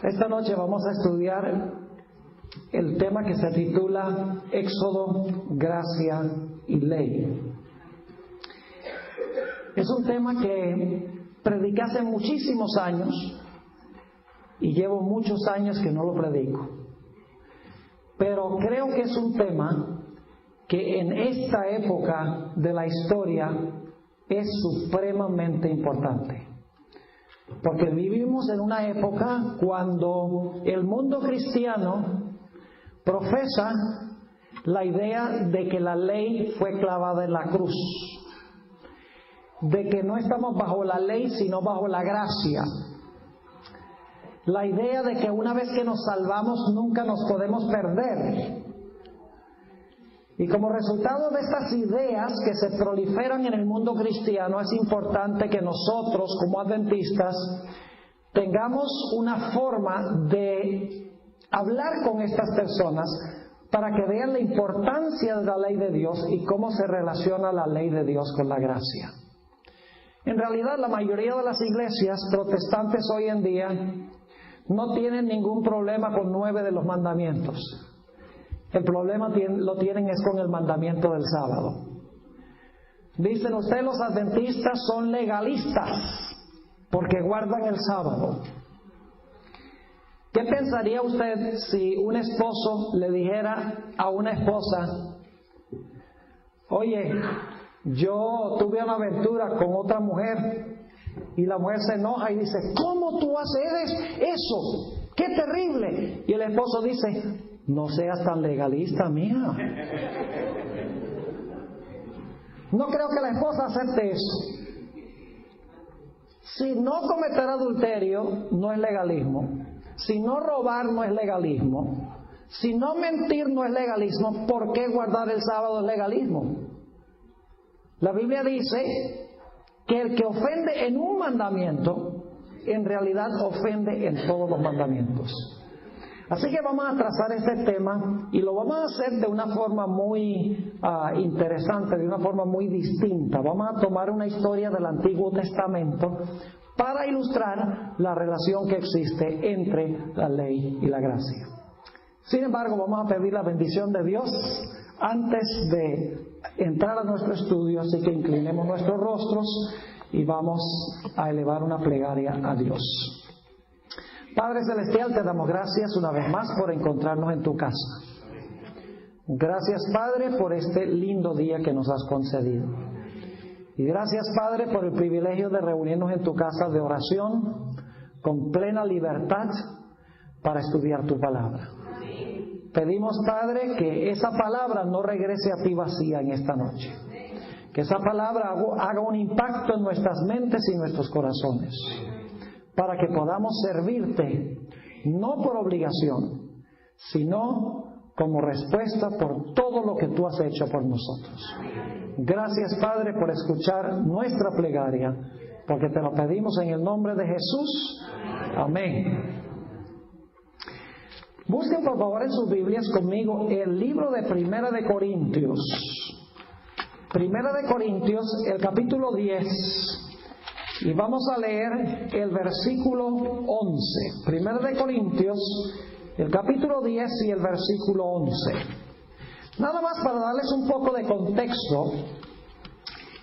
Esta noche vamos a estudiar el tema que se titula Éxodo, Gracia y Ley. Es un tema que prediqué hace muchísimos años y llevo muchos años que no lo predico. Pero creo que es un tema que en esta época de la historia es supremamente importante. Porque vivimos en una época cuando el mundo cristiano profesa la idea de que la ley fue clavada en la cruz, de que no estamos bajo la ley sino bajo la gracia, la idea de que una vez que nos salvamos nunca nos podemos perder. Y como resultado de estas ideas que se proliferan en el mundo cristiano, es importante que nosotros como adventistas tengamos una forma de hablar con estas personas para que vean la importancia de la ley de Dios y cómo se relaciona la ley de Dios con la gracia. En realidad, la mayoría de las iglesias protestantes hoy en día no tienen ningún problema con 9 de los mandamientos. El problema lo tienen es con el mandamiento del sábado. Dicen ustedes, los adventistas son legalistas porque guardan el sábado. ¿Qué pensaría usted si un esposo le dijera a una esposa: oye, yo tuve una aventura con otra mujer? Y la mujer se enoja y dice: ¿cómo tú haces eso? ¡Qué terrible! Y el esposo dice: no seas tan legalista, mija. No creo que la esposa acepte eso. Si no cometer adulterio no es legalismo. Si no robar no es legalismo. Si no mentir no es legalismo. ¿Por qué guardar el sábado es legalismo? La Biblia dice que el que ofende en un mandamiento, en realidad ofende en todos los mandamientos. Así que vamos a trazar este tema y lo vamos a hacer de una forma muy interesante, de una forma muy distinta. Vamos a tomar una historia del Antiguo Testamento para ilustrar la relación que existe entre la ley y la gracia. Sin embargo, vamos a pedir la bendición de Dios antes de entrar a nuestro estudio, así que inclinemos nuestros rostros y vamos a elevar una plegaria a Dios. Padre Celestial, te damos gracias una vez más por encontrarnos en tu casa. Gracias, Padre, por este lindo día que nos has concedido. Y gracias, Padre, por el privilegio de reunirnos en tu casa de oración con plena libertad para estudiar tu palabra. Pedimos, Padre, que esa palabra no regrese a ti vacía en esta noche. Que esa palabra haga un impacto en nuestras mentes y nuestros corazones, para que podamos servirte, no por obligación, sino como respuesta por todo lo que tú has hecho por nosotros. Gracias, Padre, por escuchar nuestra plegaria, porque te lo pedimos en el nombre de Jesús. Amén. Busquen por favor en sus Biblias conmigo el libro de Primera de Corintios. Primera de Corintios, el capítulo 10. Y vamos a leer el versículo 11. Primera de Corintios, el capítulo 10 y el versículo 11. Nada más para darles un poco de contexto.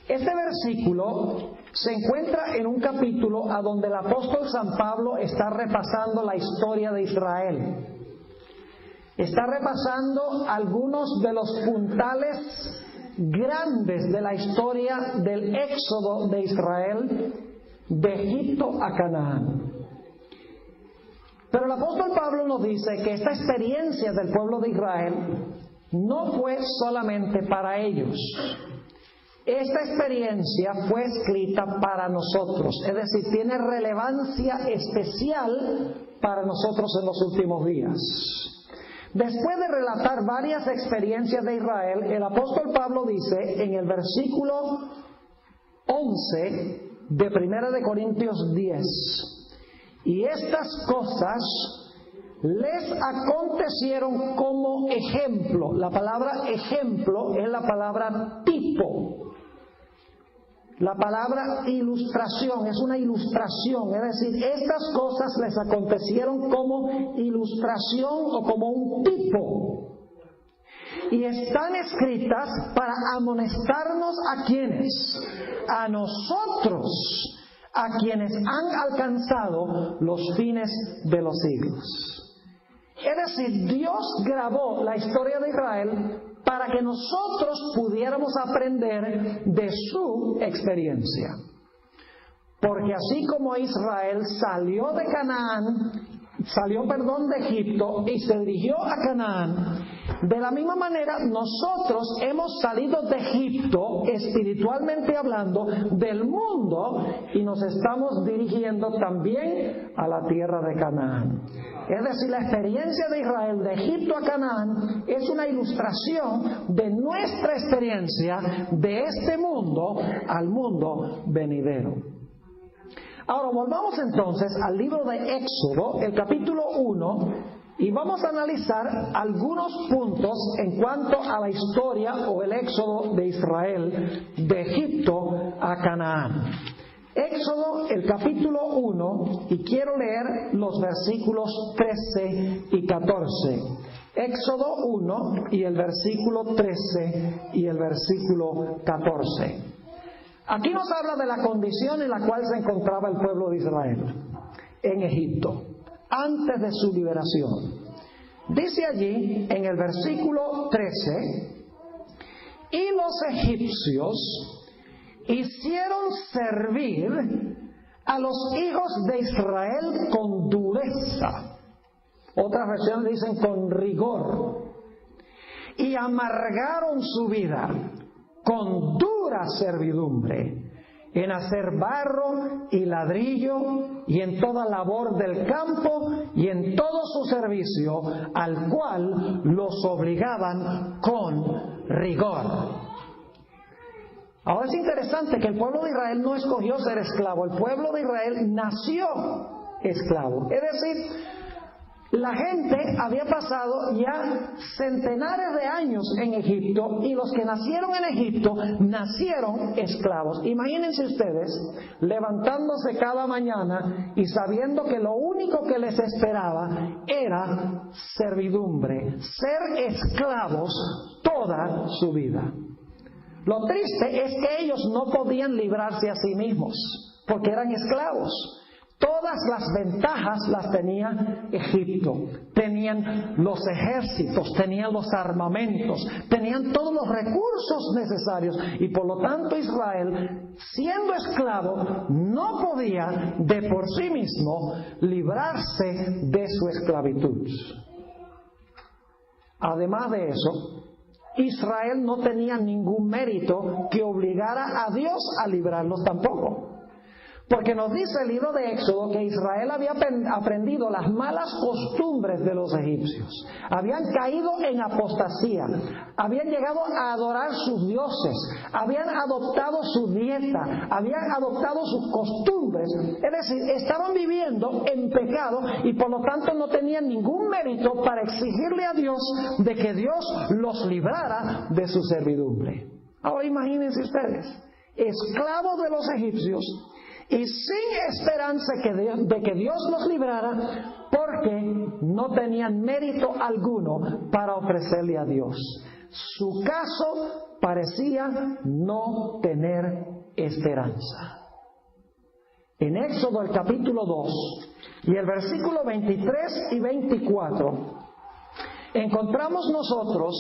Este versículo se encuentra en un capítulo a donde el apóstol San Pablo está repasando la historia de Israel. Está repasando algunos de los puntales grandes de la historia del éxodo de Israel de Egipto a Canaán. Pero el apóstol Pablo nos dice que esta experiencia del pueblo de Israel no fue solamente para ellos. Esta experiencia fue escrita para nosotros, es decir, tiene relevancia especial para nosotros en los últimos días. Después de relatar varias experiencias de Israel, el apóstol Pablo dice en el versículo 11 de Primera de Corintios 10: y estas cosas les acontecieron como ejemplo. La palabra ejemplo es la palabra tipo. La palabra ilustración es una ilustración, es decir, estas cosas les acontecieron como ilustración o como un tipo. Y están escritas para amonestarnos a quienes, a nosotros, a quienes han alcanzado los fines de los siglos. Es decir, Dios grabó la historia de Israel para que nosotros pudiéramos aprender de su experiencia. Porque así como Israel salió de Egipto y se dirigió a Canaán, de la misma manera nosotros hemos salido de Egipto, espiritualmente hablando, del mundo, y nos estamos dirigiendo también a la tierra de Canaán. Es decir, la experiencia de Israel de Egipto a Canaán es una ilustración de nuestra experiencia de este mundo al mundo venidero. Ahora volvamos entonces al libro de Éxodo, el capítulo 1, y vamos a analizar algunos puntos en cuanto a la historia o el éxodo de Israel de Egipto a Canaán. Éxodo, el capítulo 1, y quiero leer los versículos 13 y 14. Éxodo 1 y el versículo 13 y el versículo 14. Aquí nos habla de la condición en la cual se encontraba el pueblo de Israel en Egipto, antes de su liberación. Dice allí, en el versículo 13, y los egipcios hicieron servir a los hijos de Israel con dureza. Otras versiones dicen con rigor. Y amargaron su vida con dura servidumbre, en hacer barro y ladrillo, y en toda labor del campo, y en todo su servicio, al cual los obligaban con rigor. Ahora es interesante que el pueblo de Israel no escogió ser esclavo, el pueblo de Israel nació esclavo. Es decir, la gente había pasado ya centenares de años en Egipto, y los que nacieron en Egipto nacieron esclavos. Imagínense ustedes levantándose cada mañana y sabiendo que lo único que les esperaba era servidumbre, ser esclavos toda su vida. Lo triste es que ellos no podían librarse a sí mismos porque eran esclavos. Todas las ventajas las tenía Egipto. Tenían los ejércitos, tenían los armamentos, tenían todos los recursos necesarios, y por lo tanto Israel, siendo esclavo, no podía de por sí mismo librarse de su esclavitud. Además de eso, Israel no tenía ningún mérito que obligara a Dios a librarlos tampoco. Porque nos dice el libro de Éxodo que Israel había aprendido las malas costumbres de los egipcios. Habían caído en apostasía. Habían llegado a adorar sus dioses. Habían adoptado su dieta. Habían adoptado sus costumbres. Es decir, estaban viviendo en pecado, y por lo tanto no tenían ningún mérito para exigirle a Dios de que Dios los librara de su servidumbre. Ahora imagínense ustedes, esclavos de los egipcios, y sin esperanza de que Dios los librara, porque no tenían mérito alguno para ofrecerle a Dios. Su caso parecía no tener esperanza. En Éxodo el capítulo 2 y el versículo 23 y 24 encontramos nosotros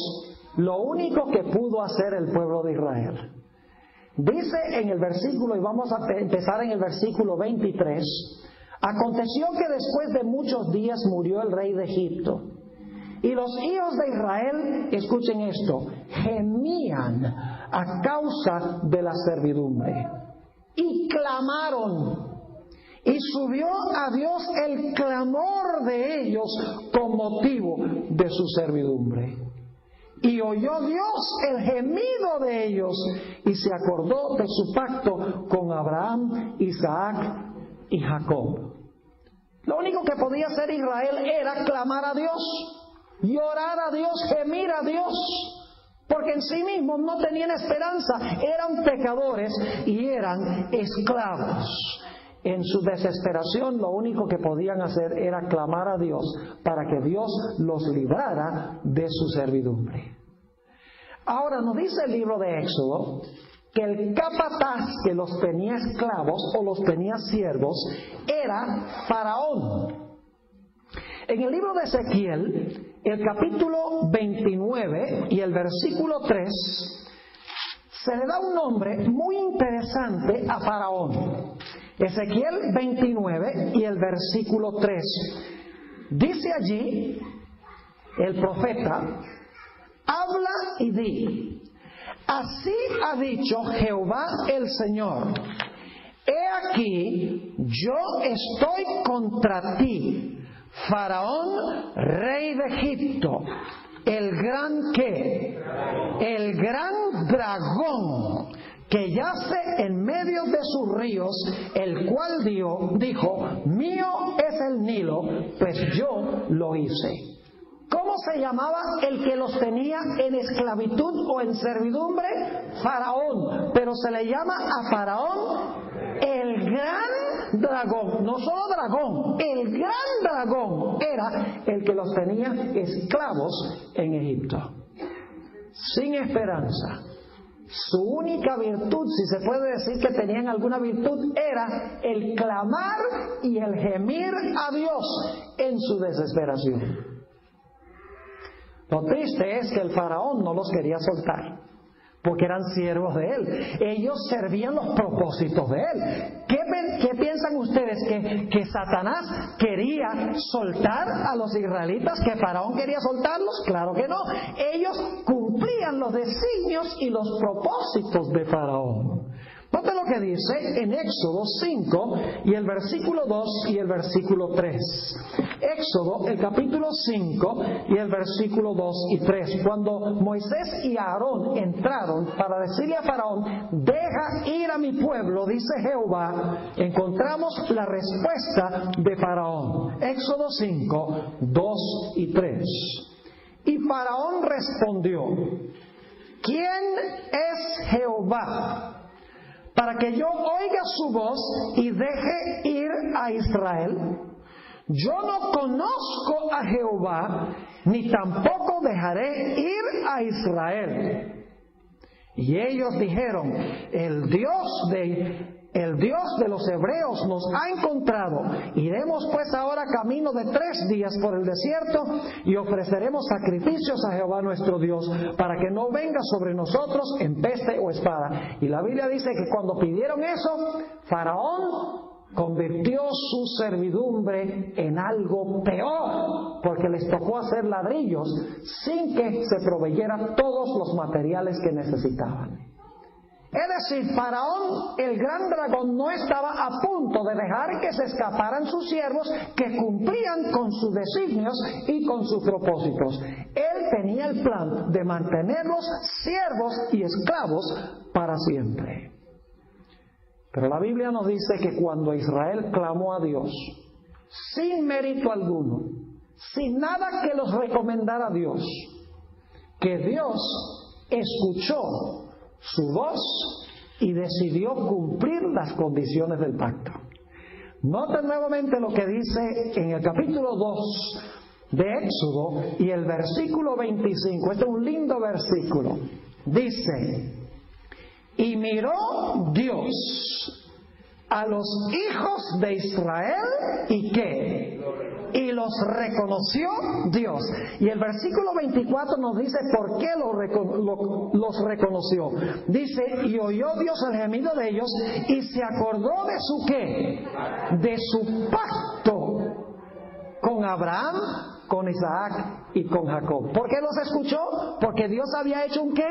lo único que pudo hacer el pueblo de Israel. Dice en el versículo, y vamos a empezar en el versículo 23, aconteció que después de muchos días murió el rey de Egipto, y los hijos de Israel, escuchen esto, gemían a causa de la servidumbre, y clamaron, y subió a Dios el clamor de ellos con motivo de su servidumbre. Y oyó Dios el gemido de ellos, y se acordó de su pacto con Abraham, Isaac y Jacob. Lo único que podía hacer Israel era clamar a Dios, llorar a Dios, gemir a Dios, porque en sí mismos no tenían esperanza, eran pecadores y eran esclavos. En su desesperación lo único que podían hacer era clamar a Dios para que Dios los librara de su servidumbre. Ahora nos dice el libro de Éxodo que el capataz que los tenía esclavos o los tenía siervos era Faraón. En el libro de Ezequiel, el capítulo 29 y el versículo 3, se le da un nombre muy interesante a Faraón. Ezequiel 29 y el versículo 3. Dice allí el profeta: habla y di, así ha dicho Jehová el Señor, he aquí, yo estoy contra ti, Faraón, rey de Egipto, el gran ¿qué? El gran dragón que yace en medio de sus ríos, el cual dijo, mío es el Nilo, pues yo lo hice. ¿Cómo se llamaba el que los tenía en esclavitud o en servidumbre? Faraón. Pero se le llama a Faraón el gran dragón. No solo dragón, el gran dragón era el que los tenía esclavos en Egipto. Sin esperanza. Su única virtud, si se puede decir que tenían alguna virtud, era el clamar y el gemir a Dios en su desesperación. Lo triste es que el faraón no los quería soltar, porque eran siervos de él. Ellos servían los propósitos de él. ¿Qué piensan ustedes? ¿Que Satanás quería soltar a los israelitas? ¿Que Faraón quería soltarlos? Claro que no. Ellos cumplían los designios y los propósitos de Faraón. Note lo que dice en Éxodo 5 y el versículo 2 y el versículo 3. Éxodo, el capítulo 5 y el versículo 2 y 3. Cuando Moisés y Aarón entraron para decirle a Faraón, deja ir a mi pueblo, dice Jehová, encontramos la respuesta de Faraón. Éxodo 5, 2 y 3. Y Faraón respondió, ¿quién es Jehová para que yo oiga su voz y deje ir a Israel? Yo no conozco a Jehová, ni tampoco dejaré ir a Israel. Y ellos dijeron, el Dios de los hebreos nos ha encontrado. Iremos pues ahora camino de 3 días por el desierto y ofreceremos sacrificios a Jehová nuestro Dios para que no venga sobre nosotros en peste o espada. Y la Biblia dice que cuando pidieron eso, Faraón convirtió su servidumbre en algo peor, porque les tocó hacer ladrillos sin que se proveyeran todos los materiales que necesitaban. Es decir, Faraón, el gran dragón, no estaba a punto de dejar que se escaparan sus siervos que cumplían con sus designios y con sus propósitos. Él tenía el plan de mantenerlos siervos y esclavos para siempre. Pero la Biblia nos dice que cuando Israel clamó a Dios, sin mérito alguno, sin nada que los recomendara a Dios, que Dios escuchó su voz y decidió cumplir las condiciones del pacto. Noten nuevamente lo que dice en el capítulo 2 de Éxodo y el versículo 25. Este es un lindo versículo. Dice, y miró Dios a los hijos de Israel y ¿qué? Y los reconoció Dios. Y el versículo 24 nos dice por qué los reconoció. Dice, y oyó Dios el gemido de ellos y se acordó de su ¿qué? De su pacto con Abraham, con Isaac y con Jacob. ¿Por qué los escuchó? Porque Dios había hecho un ¿qué?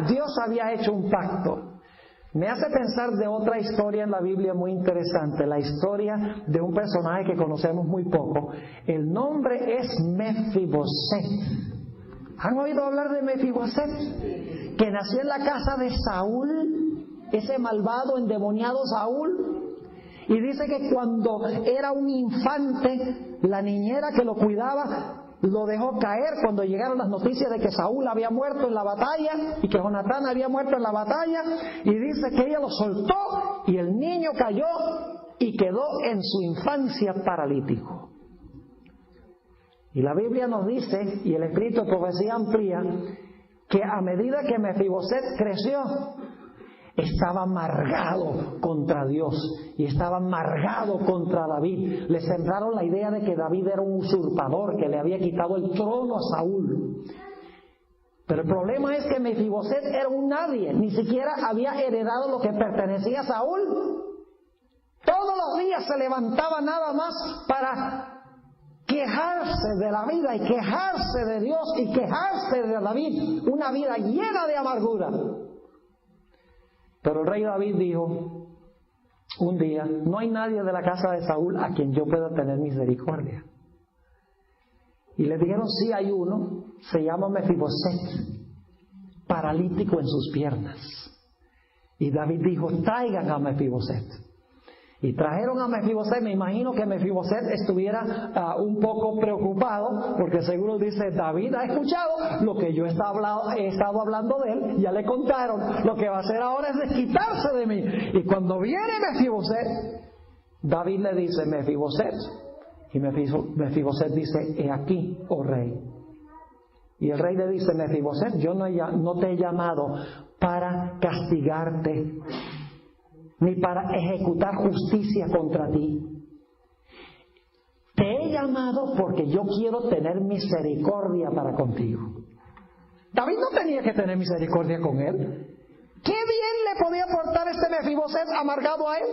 Dios había hecho un pacto. Me hace pensar de otra historia en la Biblia muy interesante, la historia de un personaje que conocemos muy poco. El nombre es Mefiboset. ¿Han oído hablar de Mefiboset? Que nació en la casa de Saúl, ese malvado, endemoniado Saúl. Y dice que cuando era un infante, la niñera que lo cuidaba lo dejó caer cuando llegaron las noticias de que Saúl había muerto en la batalla y que Jonatán había muerto en la batalla, y dice que ella lo soltó y el niño cayó y quedó en su infancia paralítico. Y la Biblia nos dice, y el Espíritu de Profecía amplía, que a medida que Mefiboset creció, estaba amargado contra Dios y estaba amargado contra David. Le sembraron la idea de que David era un usurpador, que le había quitado el trono a Saúl. Pero el problema es que Mefiboset era un nadie, ni siquiera había heredado lo que pertenecía a Saúl. Todos los días se levantaba nada más para quejarse de la vida y quejarse de Dios y quejarse de David, una vida llena de amargura. Pero el rey David dijo un día: no hay nadie de la casa de Saúl a quien yo pueda tener misericordia. Y le dijeron: sí, hay uno, se llama Mefiboset, paralítico en sus piernas. Y David dijo: traigan a Mefiboset. Y trajeron a Mefiboset. Me imagino que Mefiboset estuviera un poco preocupado, porque seguro dice: David ha escuchado lo que yo he estado hablando de él, ya le contaron, lo que va a hacer ahora es desquitarse de mí. Y cuando viene Mefiboset, David le dice: Mefiboset. Y Mefiboset dice: he aquí, oh rey. Y el rey le dice: Mefiboset, yo no te he llamado para castigarte, ni para ejecutar justicia contra ti. Te he llamado porque yo quiero tener misericordia para contigo. David no tenía que tener misericordia con él. ¿Qué bien le podía aportar este Mefiboset amargado a él?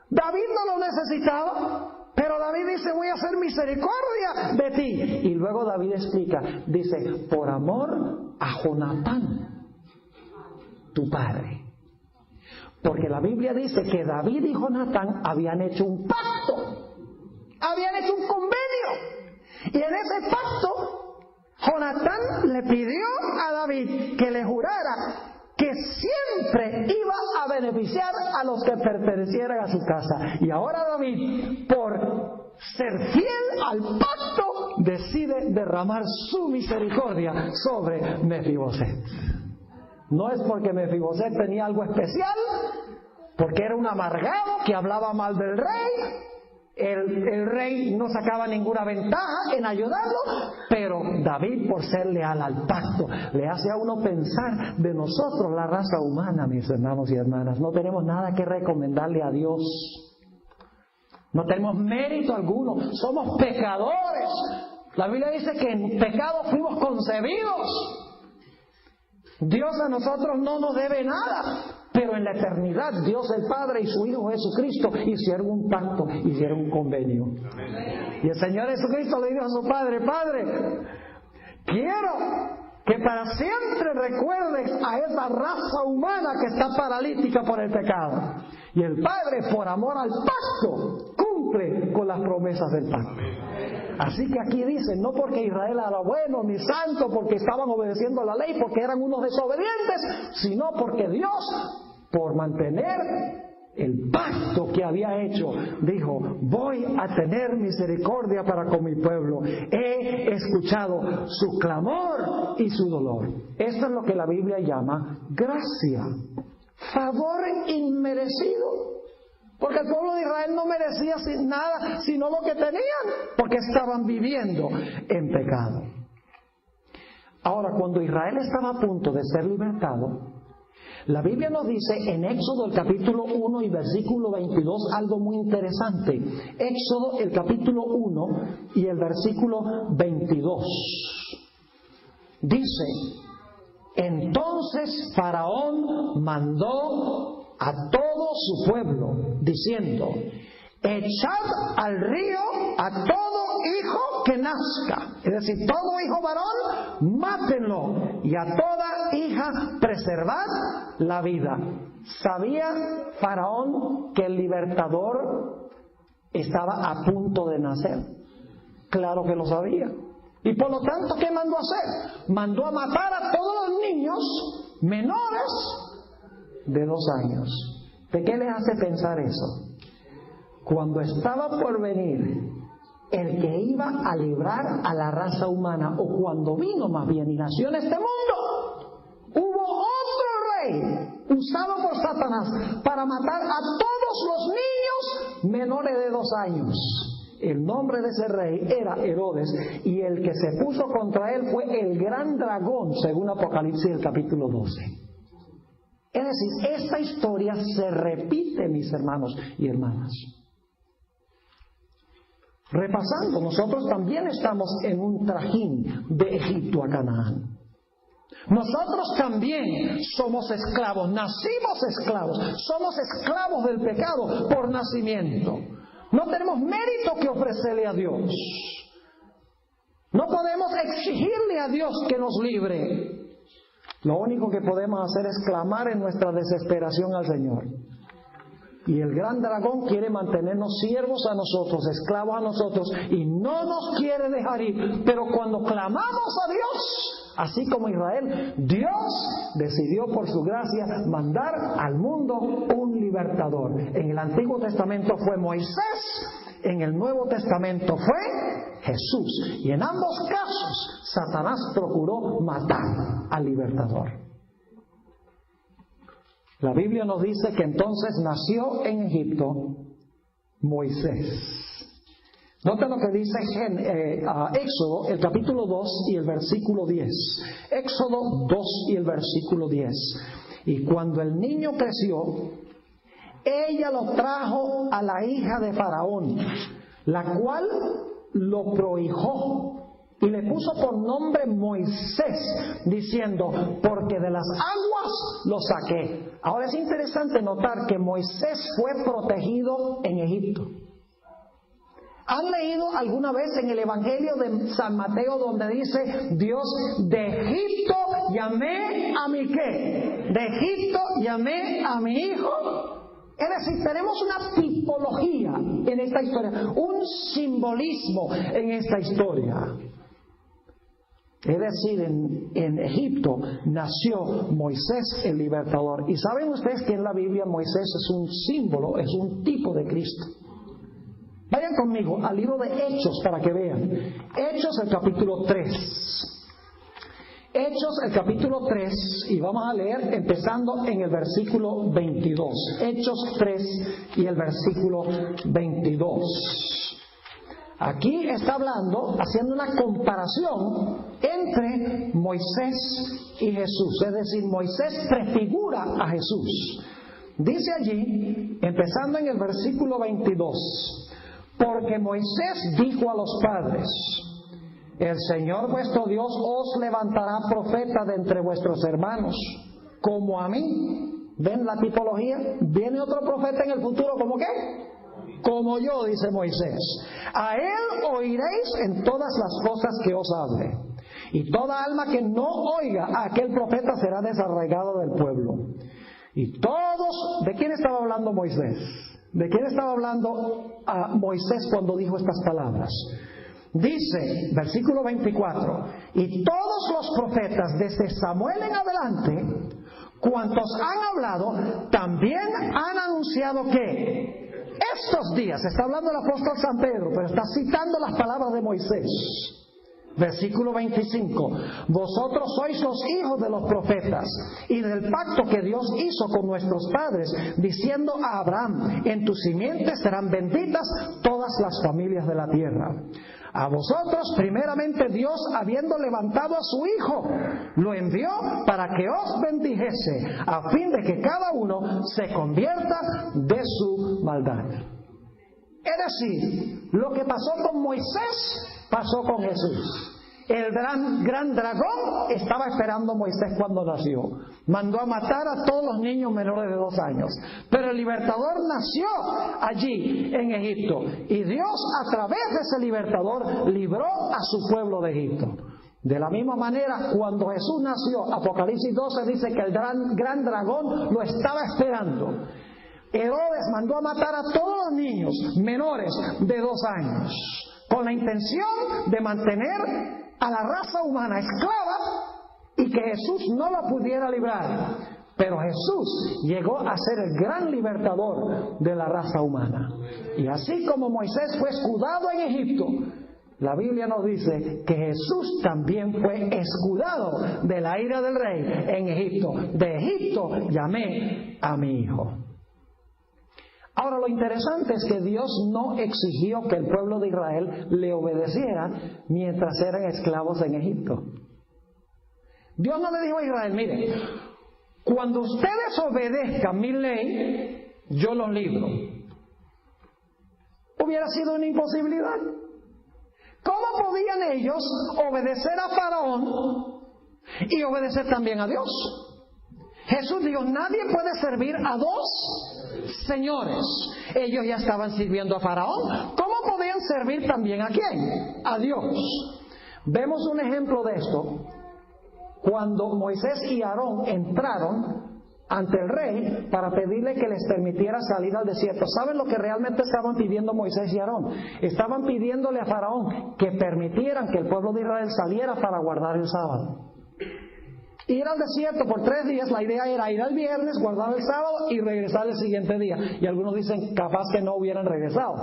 David no lo necesitaba. Pero David dice: voy a hacer misericordia de ti. Y luego David explica, dice: por amor a Jonatán, tu padre. Porque la Biblia dice que David y Jonatán habían hecho un pacto, habían hecho un convenio. Y en ese pacto, Jonatán le pidió a David que le jurara que siempre iba a beneficiar a los que pertenecieran a su casa. Y ahora David, por ser fiel al pacto, decide derramar su misericordia sobre Mefiboset. No es porque Mefiboset tenía algo especial, porque era un amargado que hablaba mal del rey. El rey no sacaba ninguna ventaja en ayudarlo, pero David, por ser leal al pacto, le hace a uno pensar de nosotros, la raza humana, mis hermanos y hermanas. No tenemos nada que recomendarle a Dios. No tenemos mérito alguno. Somos pecadores. La Biblia dice que en pecado fuimos concebidos. Dios a nosotros no nos debe nada, pero en la eternidad Dios el Padre y su Hijo Jesucristo hicieron un pacto, hicieron un convenio. Y el Señor Jesucristo le dijo a su Padre: Padre, quiero que para siempre recuerdes a esa raza humana que está paralítica por el pecado. Y el Padre, por amor al pacto, cumple con las promesas del pacto. Así que aquí dice: no porque Israel era bueno ni santo, porque estaban obedeciendo la ley, porque eran unos desobedientes, sino porque Dios, por mantener el pacto que había hecho, dijo: voy a tener misericordia para con mi pueblo. He escuchado su clamor y su dolor. Esto es lo que la Biblia llama gracia, favor inmerecido. Porque el pueblo de Israel no merecía nada sino lo que tenían, porque estaban viviendo en pecado. Ahora, cuando Israel estaba a punto de ser libertado, la Biblia nos dice en Éxodo el capítulo 1 y versículo 22 algo muy interesante. Éxodo el capítulo 1 y el versículo 22. Dice: entonces Faraón mandó a todo su pueblo, diciendo: echad al río a todo hijo que nazca, es decir, todo hijo varón, mátenlo, y a toda hija preservad la vida. ¿Sabía Faraón que el libertador estaba a punto de nacer? Claro que lo sabía. Y por lo tanto, ¿qué mandó a hacer? Mandó a matar a todos los niños menores de 2 años. ¿De qué les hace pensar eso? Cuando estaba por venir el que iba a librar a la raza humana, o cuando vino más bien y nació en este mundo, hubo otro rey usado por Satanás para matar a todos los niños menores de 2 años. El nombre de ese rey era Herodes, y el que se puso contra él fue el gran dragón, según Apocalipsis el capítulo 12. Es decir, esta historia se repite, mis hermanos y hermanas. Repasando, nosotros también estamos en un trajín de Egipto a Canaán. Nosotros también somos esclavos, nacimos esclavos, somos esclavos del pecado por nacimiento. No tenemos mérito que ofrecerle a Dios. No podemos exigirle a Dios que nos libre. Lo único que podemos hacer es clamar en nuestra desesperación al Señor. Y el gran dragón quiere mantenernos siervos a nosotros, esclavos a nosotros, y no nos quiere dejar ir. Pero cuando clamamos a Dios, así como Israel, Dios decidió por su gracia mandar al mundo un libertador. En el Antiguo Testamento fue Moisés, en el Nuevo Testamento fue Jesús. Y en ambos casos, Satanás procuró matar al libertador. La Biblia nos dice que entonces nació en Egipto Moisés. Noten lo que dice Éxodo, el capítulo 2 y el versículo 10. Éxodo 2 y el versículo 10. Y cuando el niño creció, ella lo trajo a la hija de Faraón, la cual lo prohijó y le puso por nombre Moisés, diciendo, porque de las aguas lo saqué. Ahora es interesante notar que Moisés fue protegido en Egipto. ¿Han leído alguna vez en el Evangelio de San Mateo donde dice, Dios, de Egipto llamé a mi qué? De Egipto llamé a mi hijo. Es decir, tenemos una tipología en esta historia, un simbolismo en esta historia. Es decir, en Egipto nació Moisés el libertador. Y saben ustedes que en la Biblia Moisés es un símbolo, es un tipo de Cristo. Vayan conmigo al libro de Hechos para que vean. Hechos el capítulo 3. Hechos el capítulo 3, y vamos a leer empezando en el versículo 22. Hechos 3 y el versículo 22. Aquí está hablando, haciendo una comparación entre Moisés y Jesús. Es decir, Moisés prefigura a Jesús. Dice allí, empezando en el versículo 22, porque Moisés dijo a los padres, el Señor vuestro Dios os levantará profeta de entre vuestros hermanos, como a mí. ¿Ven la tipología? Viene otro profeta en el futuro, ¿como qué? Como yo, dice Moisés. A él oiréis en todas las cosas que os hable. Y toda alma que no oiga a aquel profeta será desarraigado del pueblo. Y todos... ¿De quién estaba hablando Moisés? ¿De quién estaba hablando a Moisés cuando dijo estas palabras? Dice, versículo 24, y todos los profetas desde Samuel en adelante, cuantos han hablado, también han anunciado que estos días, está hablando el apóstol San Pedro, pero está citando las palabras de Moisés. Versículo 25, vosotros sois los hijos de los profetas y del pacto que Dios hizo con nuestros padres, diciendo a Abraham, en tu simiente serán benditas todas las familias de la tierra. A vosotros, primeramente Dios, habiendo levantado a su Hijo, lo envió para que os bendijese, a fin de que cada uno se convierta de su maldad. Es decir, lo que pasó con Moisés, pasó con Jesús. El gran dragón estaba esperando a Moisés cuando nació. Mandó a matar a todos los niños menores de 2 años. Pero el libertador nació allí en Egipto. Y Dios, a través de ese libertador, libró a su pueblo de Egipto. De la misma manera, cuando Jesús nació, Apocalipsis 12 dice que el gran dragón lo estaba esperando. Herodes mandó a matar a todos los niños menores de 2 años, con la intención de mantener a la raza humana esclava y que Jesús no la pudiera librar. Pero Jesús llegó a ser el gran libertador de la raza humana. Y así como Moisés fue escudado en Egipto, la Biblia nos dice que Jesús también fue escudado de la ira del rey en Egipto. De Egipto llamé a mi hijo. Ahora, lo interesante es que Dios no exigió que el pueblo de Israel le obedeciera mientras eran esclavos en Egipto. Dios no le dijo a Israel: mire, cuando ustedes obedezcan mi ley, yo los libro. Hubiera sido una imposibilidad. ¿Cómo podían ellos obedecer a Faraón y obedecer también a Dios? Jesús dijo: nadie puede servir a dos señores. Ellos ya estaban sirviendo a Faraón. ¿Cómo podían servir también a quién? A Dios. Vemos un ejemplo de esto cuando Moisés y Aarón entraron ante el rey para pedirle que les permitiera salir al desierto. ¿Saben lo que realmente estaban pidiendo Moisés y Aarón? Estaban pidiéndole a Faraón que permitieran que el pueblo de Israel saliera para guardar el sábado. Ir al desierto por 3 días, la idea era ir al viernes, guardar el sábado y regresar el siguiente día. Y algunos dicen capaz que no hubieran regresado.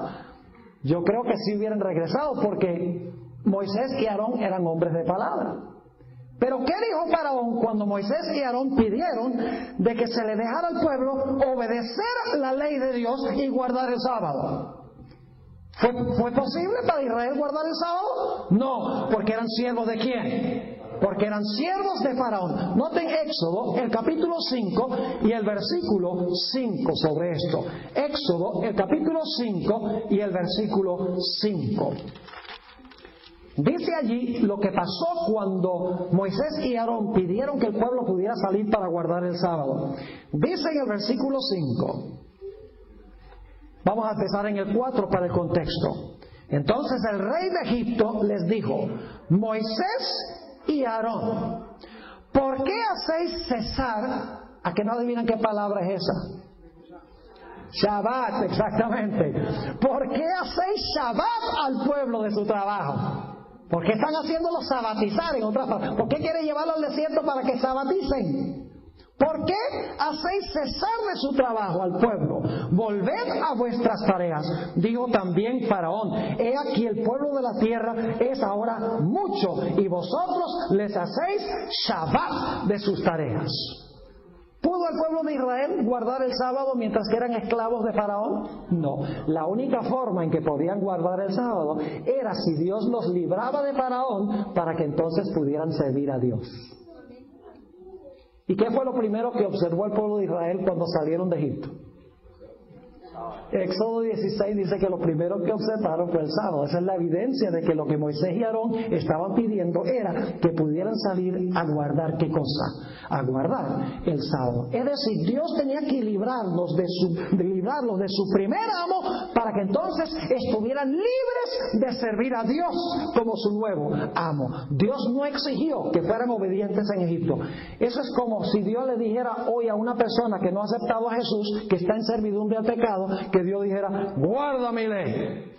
Yo creo que sí hubieran regresado, porque Moisés y Aarón eran hombres de palabra. Pero ¿qué dijo Faraón cuando Moisés y Aarón pidieron de que se le dejara al pueblo obedecer la ley de Dios y guardar el sábado? ¿Fue posible para Israel guardar el sábado? No, porque eran siervos ¿de quién? Porque eran siervos de Faraón. Noten Éxodo, el capítulo 5 y el versículo 5 sobre esto. Éxodo, el capítulo 5 y el versículo 5. Dice allí lo que pasó cuando Moisés y Aarón pidieron que el pueblo pudiera salir para guardar el sábado. Dice en el versículo 5, vamos a empezar en el 4 para el contexto. Entonces el rey de Egipto les dijo: Moisés y Aarón, ¿por qué hacéis cesar? ¿A que no adivinan qué palabra es esa? Shabbat, exactamente. ¿Por qué hacéis Shabbat al pueblo de su trabajo? ¿Por qué están haciéndolo sabatizar, en otras palabras? ¿Por qué quieren llevarlo al desierto para que sabaticen? ¿Por qué hacéis cesar de su trabajo al pueblo? Volved a vuestras tareas. Dijo también Faraón: he aquí el pueblo de la tierra es ahora mucho, y vosotros les hacéis Shabbat de sus tareas. ¿Pudo el pueblo de Israel guardar el sábado mientras que eran esclavos de Faraón? No. La única forma en que podían guardar el sábado era si Dios los libraba de Faraón, para que entonces pudieran servir a Dios. ¿Y qué fue lo primero que observó el pueblo de Israel cuando salieron de Egipto? Éxodo 16 dice que lo primero que observaron fue el sábado. Esa es la evidencia de que lo que Moisés y Aarón estaban pidiendo era que pudieran salir a guardar, ¿qué cosa? A guardar el sábado. Es decir, Dios tenía que librarlos de su primer amo, para que entonces estuvieran libres de servir a Dios como su nuevo amo. Dios no exigió que fueran obedientes en Egipto. Eso es como si Dios le dijera hoy a una persona que no ha aceptado a Jesús, que está en servidumbre al pecado, que Dios dijera: guarda mi ley.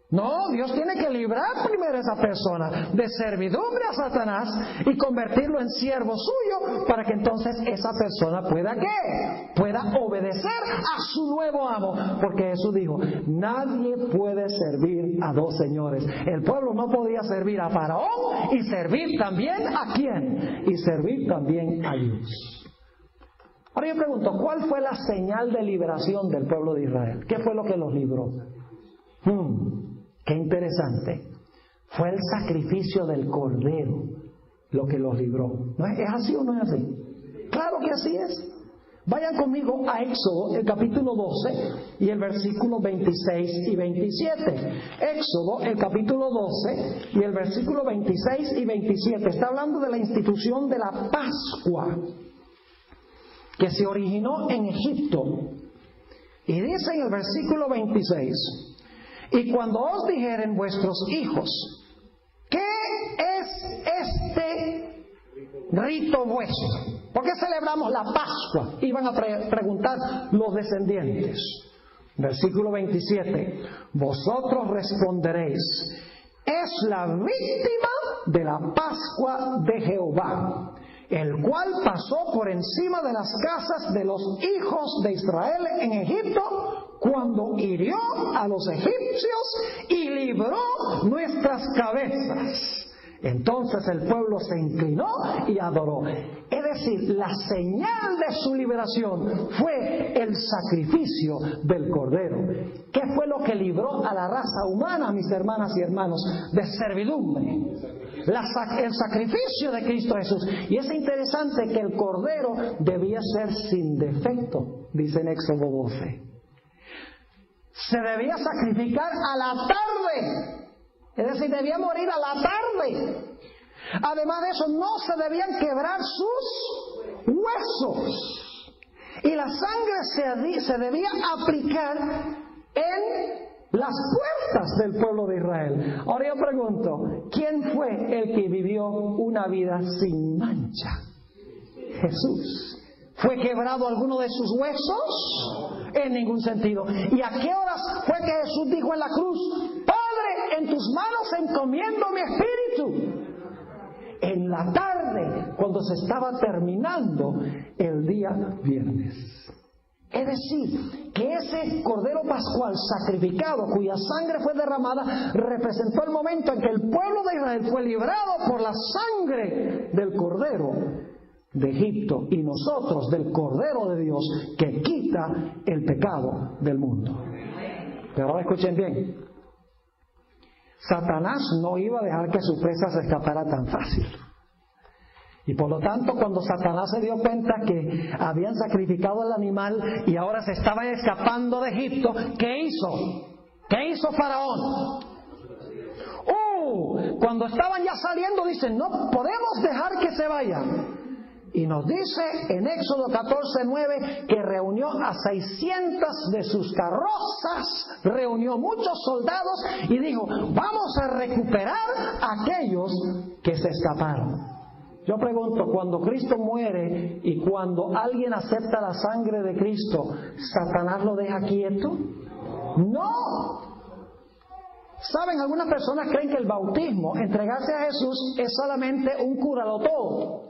No, Dios tiene que librar primero a esa persona de servidumbre a Satanás y convertirlo en siervo suyo, para que entonces esa persona pueda ¿qué? Pueda obedecer a su nuevo amo. Porque Jesús dijo: nadie puede servir a dos señores. El pueblo no podía servir a Faraón y servir también ¿a quién? Y servir también a Dios. Ahora yo pregunto, ¿cuál fue la señal de liberación del pueblo de Israel? ¿Qué fue lo que los libró? Qué interesante. Fue el sacrificio del cordero lo que los libró. ¿No es así o no es así? Claro que así es. Vayan conmigo a Éxodo, el capítulo 12 y el versículo 26 y 27. Éxodo, el capítulo 12 y el versículo 26 y 27. Está hablando de la institución de la Pascua, que se originó en Egipto. Y dice en el versículo 26: y cuando os dijeren vuestros hijos: ¿qué es este rito vuestro? ¿Por qué celebramos la Pascua? Iban a preguntar los descendientes. Versículo 27: vosotros responderéis: es la víctima de la Pascua de Jehová, el cual pasó por encima de las casas de los hijos de Israel en Egipto, cuando hirió a los egipcios y libró nuestras cabezas. Entonces el pueblo se inclinó y adoró. Es decir, la señal de su liberación fue el sacrificio del Cordero. ¿Qué fue lo que libró a la raza humana, mis hermanas y hermanos, de servidumbre? El sacrificio de Cristo Jesús. Y es interesante que el Cordero debía ser sin defecto, dice en Éxodo 12. Se debía sacrificar a la tarde. Es decir, debía morir a la tarde. Además de eso, no se debían quebrar sus huesos. Y la sangre se debía aplicar en las puertas del pueblo de Israel. Ahora yo pregunto, ¿quién fue el que vivió una vida sin mancha? Jesús. ¿Fue quebrado alguno de sus huesos? En ningún sentido. ¿Y a qué horas fue que Jesús dijo en la cruz: Padre, en tus manos encomiendo mi espíritu? En la tarde, cuando se estaba terminando el día viernes. Es decir, que ese Cordero Pascual sacrificado, cuya sangre fue derramada, representó el momento en que el pueblo de Israel fue librado por la sangre del Cordero de Egipto, y nosotros del Cordero de Dios que quita el pecado del mundo. Pero ahora escuchen bien, Satanás no iba a dejar que su presa se escapara tan fácil. Y por lo tanto, cuando Satanás se dio cuenta que habían sacrificado al animal y ahora se estaban escapando de Egipto, ¿qué hizo? ¿Qué hizo Faraón? Cuando estaban ya saliendo, dicen: no podemos dejar que se vayan. Y nos dice en Éxodo 14:9 que reunió a 600 de sus carrozas, reunió muchos soldados y dijo: vamos a recuperar a aquellos que se escaparon. Yo pregunto, cuando Cristo muere y cuando alguien acepta la sangre de Cristo, ¿Satanás lo deja quieto? ¡No! ¿Saben? Algunas personas creen que el bautismo, entregarse a Jesús, es solamente un cúralo todo.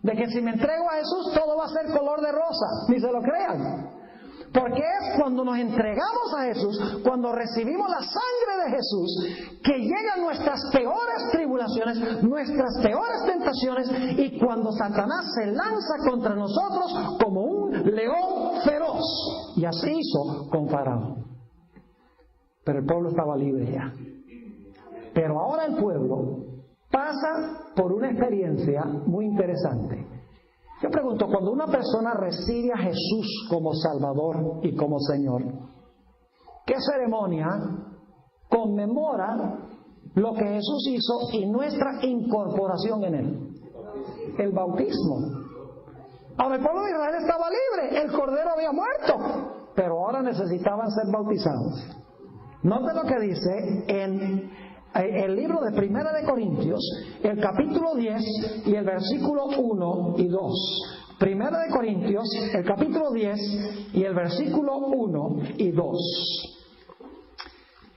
De que si me entrego a Jesús todo va a ser color de rosa. Ni se lo crean. Porque es cuando nos entregamos a Jesús, cuando recibimos la sangre de Jesús, que llegan nuestras peores tribulaciones, nuestras peores tentaciones, y cuando Satanás se lanza contra nosotros como un león feroz. Y así hizo con Faraón. Pero el pueblo estaba libre ya. Pero ahora el pueblo pasa por una experiencia muy interesante. Yo pregunto, cuando una persona recibe a Jesús como Salvador y como Señor, ¿qué ceremonia conmemora lo que Jesús hizo y nuestra incorporación en Él? El bautismo. Ahora el pueblo de Israel estaba libre, el Cordero había muerto, pero ahora necesitaban ser bautizados. Note lo que dice en el libro de Primera de Corintios, el capítulo 10 y el versículo 1 y 2. Primera de Corintios, el capítulo 10 y el versículo 1 y 2.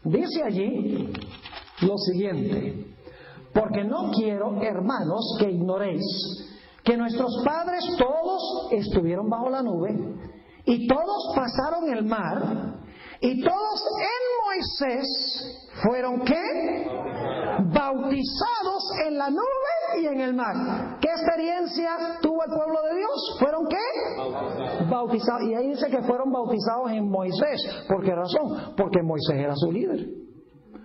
Dice allí lo siguiente: porque no quiero, hermanos, que ignoréis que nuestros padres todos estuvieron bajo la nube y todos pasaron el mar y todos en Moisés fueron ¿qué? Bautizados en la nube y en el mar. ¿Qué experiencia tuvo el pueblo de Dios? ¿Fueron qué? Bautizados. Y ahí dice que fueron bautizados en Moisés. ¿Por qué razón? Porque Moisés era su líder.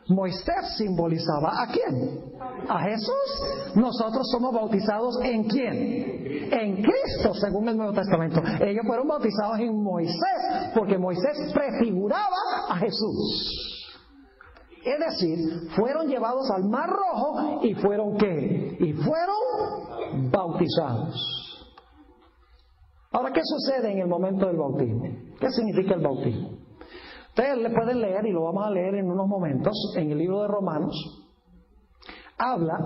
Moisés simbolizaba ¿a quién? A Jesús. Nosotros somos bautizados ¿en quién? En Cristo, según el Nuevo Testamento. Ellos fueron bautizados en Moisés, porque Moisés prefiguraba a Jesús. Es decir, fueron llevados al Mar Rojo y fueron ¿qué? Y fueron bautizados. Ahora, ¿qué sucede en el momento del bautismo? ¿Qué significa el bautismo? Ustedes le pueden leer, y lo vamos a leer en unos momentos, en el libro de Romanos. Habla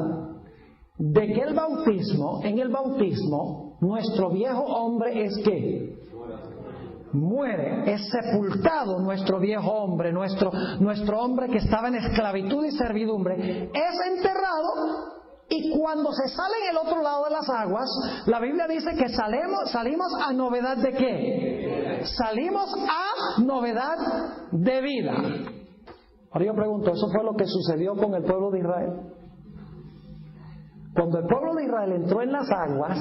de que el bautismo, en el bautismo, nuestro viejo hombre es ¿qué? Muere, es sepultado nuestro viejo hombre, nuestro hombre que estaba en esclavitud y servidumbre, es enterrado Y cuando se sale en el otro lado de las aguas, la Biblia dice que salimos a novedad de ¿qué? Salimos a novedad de vida. Ahora yo pregunto, ¿eso fue lo que sucedió con el pueblo de Israel? Cuando el pueblo de Israel entró en las aguas,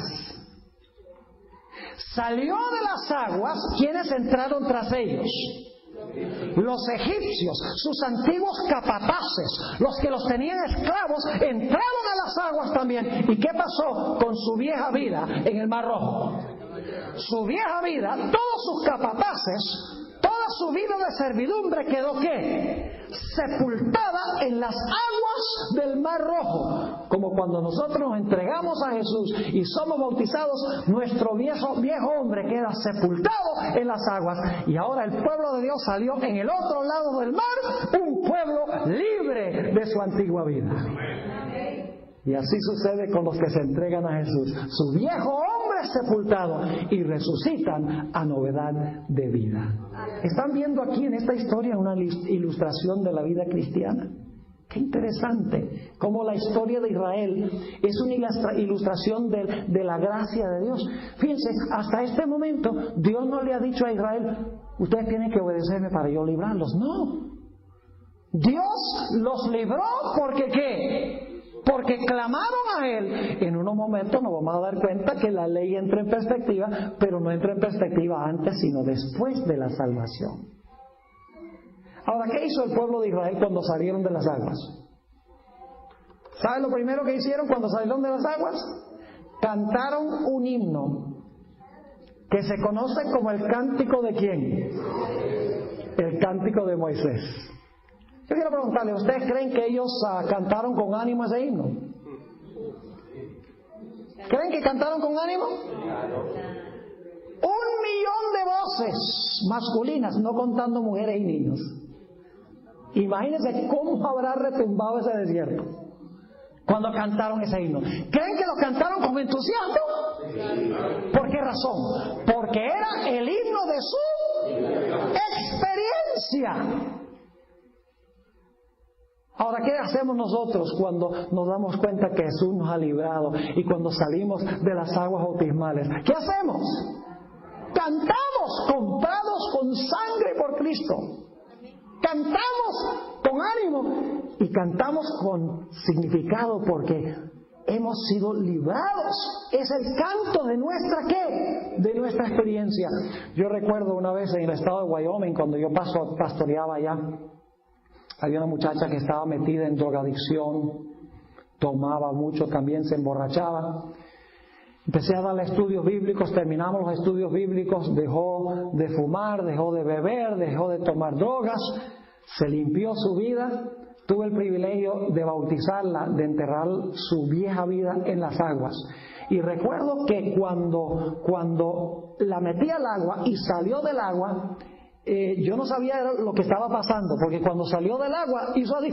salió de las aguas, ¿quiénes entraron tras ellos? Los egipcios, sus antiguos capataces, los que los tenían esclavos, entraron a las aguas también. ¿Y qué pasó con su vieja vida en el Mar Rojo? Su vieja vida, todos sus capataces, toda su vida de servidumbre quedó ¿qué? Sepultada en las aguas del Mar Rojo. Como cuando nosotros nos entregamos a Jesús y somos bautizados, nuestro viejo hombre queda sepultado en las aguas. Y ahora el pueblo de Dios salió en el otro lado del mar, un pueblo libre de su antigua vida. Y así sucede con los que se entregan a Jesús. Su viejo hombre es sepultado y resucitan a novedad de vida. Están viendo aquí en esta historia una ilustración de la vida cristiana. Qué interesante cómo la historia de Israel es una ilustración de la gracia de Dios. Fíjense, hasta este momento Dios no le ha dicho a Israel, ustedes tienen que obedecerme para yo librarlos. No. Dios los libró porque ¿qué? Porque clamaron a Él. En unos momentos nos vamos a dar cuenta que la ley entra en perspectiva, pero no entra en perspectiva antes, sino después de la salvación. Ahora, ¿qué hizo el pueblo de Israel cuando salieron de las aguas? ¿Saben lo primero que hicieron cuando salieron de las aguas? Cantaron un himno que se conoce como el cántico de ¿quién? El cántico de Moisés. Yo quiero preguntarle, ¿ustedes creen que ellos cantaron con ánimo ese himno? ¿Creen que cantaron con ánimo? 1,000,000 de voces masculinas, no contando mujeres y niños. Imagínense cómo habrá retumbado ese desierto cuando cantaron ese himno. ¿Creen que lo cantaron con entusiasmo? ¿Por qué razón? Porque era el himno de su experiencia. Ahora, ¿qué hacemos nosotros cuando nos damos cuenta que Jesús nos ha librado y cuando salimos de las aguas bautismales? ¿Qué hacemos? Cantamos, comprados con sangre por Cristo. Cantamos con ánimo y cantamos con significado porque hemos sido librados. Es el canto de nuestra ¿qué? De nuestra experiencia. Yo recuerdo una vez en el estado de Wyoming, cuando yo pastoreaba allá, había una muchacha que estaba metida en drogadicción, tomaba mucho, también se emborrachaba. Empecé a darle estudios bíblicos, terminamos los estudios bíblicos, dejó de fumar, dejó de beber, dejó de tomar drogas, se limpió su vida. Tuve el privilegio de bautizarla, de enterrar su vieja vida en las aguas. Y recuerdo que cuando la metí al agua y salió del agua, yo no sabía lo que estaba pasando, porque cuando salió del agua hizo así,